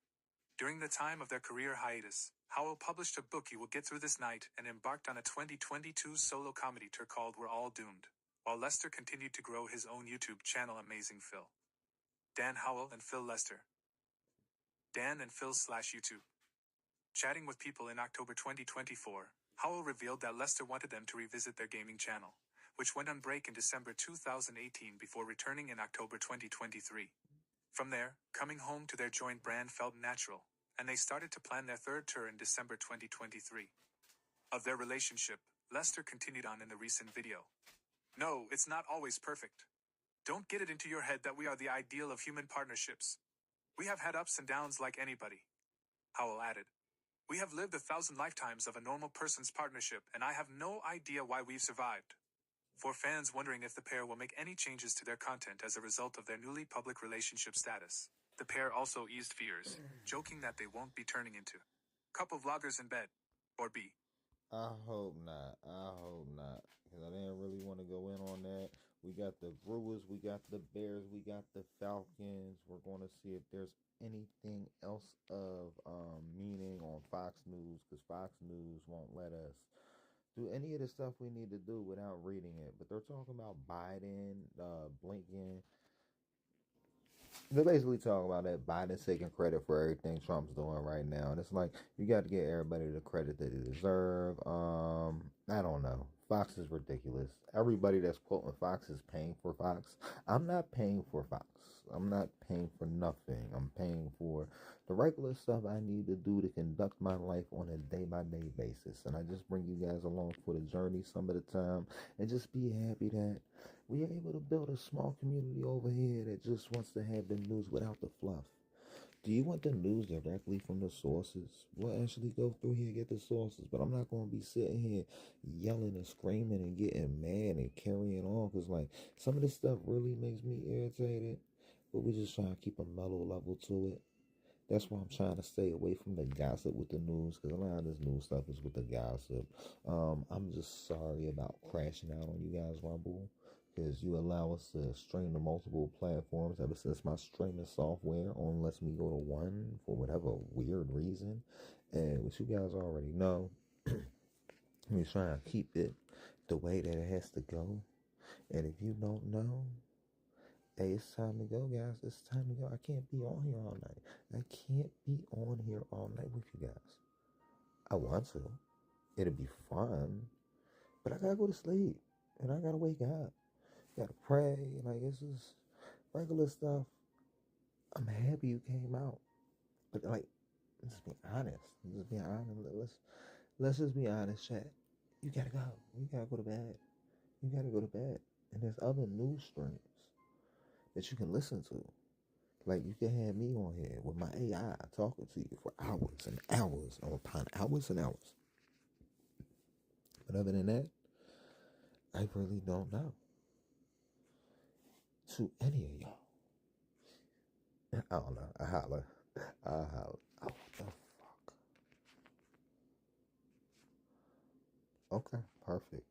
During the time of their career hiatus, Howell published a book, You Will Get Through This Night, and embarked on a 2022 solo comedy tour called We're All Doomed, while Lester continued to grow his own YouTube channel Amazing Phil. Dan Howell and Phil Lester. Dan and Phil /YouTube. Chatting with people in October 2024, Howell revealed that Lester wanted them to revisit their gaming channel, which went on break in December 2018 before returning in October 2023. From there, coming home to their joint brand felt natural, and they started to plan their third tour in December 2023. Of their relationship, Lester continued on in the recent video. "No, it's not always perfect. Don't get it into your head that we are the ideal of human partnerships. We have had ups and downs like anybody." Howell added, "We have lived 1,000 lifetimes of a normal person's partnership, and I have no idea why we've survived." For fans wondering if the pair will make any changes to their content as a result of their newly public relationship status, the pair also eased fears, joking that they won't be turning into couple vloggers in bed, or be. I hope not. I hope not. Because I didn't really want to go in on that. We got the Brewers, we got the Bears, we got the Falcons. We're going to see if there's anything else of meaning on Fox News, because Fox News won't let us do any of the stuff we need to do without reading it. But they're talking about Biden, Blinken. They're basically talking about that Biden's taking credit for everything Trump's doing right now. And it's like, you got to get everybody the credit that they deserve. I don't know. Fox is ridiculous. Everybody that's quoting Fox is paying for Fox. I'm not paying for Fox. I'm not paying for nothing. I'm paying for the regular stuff I need to do to conduct my life on a day-by-day basis. And I just bring you guys along for the journey some of the time. And just be happy that we are able to build a small community over here that just wants to have the news without the fluff. Do you want the news directly from the sources? We'll actually go through here and get the sources, but I'm not going to be sitting here yelling and screaming and getting mad and carrying on, because like some of this stuff really makes me irritated, but we're just trying to keep a mellow level to it. That's why I'm trying to stay away from the gossip with the news, because a lot of this news stuff is with the gossip. I'm just sorry about crashing out on you guys, Rumble, because you allow us to stream to multiple platforms ever since my streaming software only lets me go to one for whatever weird reason. And what you guys already know, we trying to keep it the way that it has to go. And if you don't know, Hey, it's time to go, guys. It's time to go. I can't be on here all night. I can't be on here all night with you guys. I want to. It'll be fun. But I gotta go to sleep. And I gotta wake up. Gotta pray. Like, it's just regular stuff. I'm happy you came out. But, like, just be honest. Just be honest. Let's just be honest, chat. You gotta go. You gotta go to bed. You gotta go to bed. And there's other news streams that you can listen to. Like, you can have me on here with my AI talking to you for hours and hours upon hours and hours. But other than that, I really don't know. To any of y'all. I don't know. I holler. Oh, what the fuck? Okay, perfect.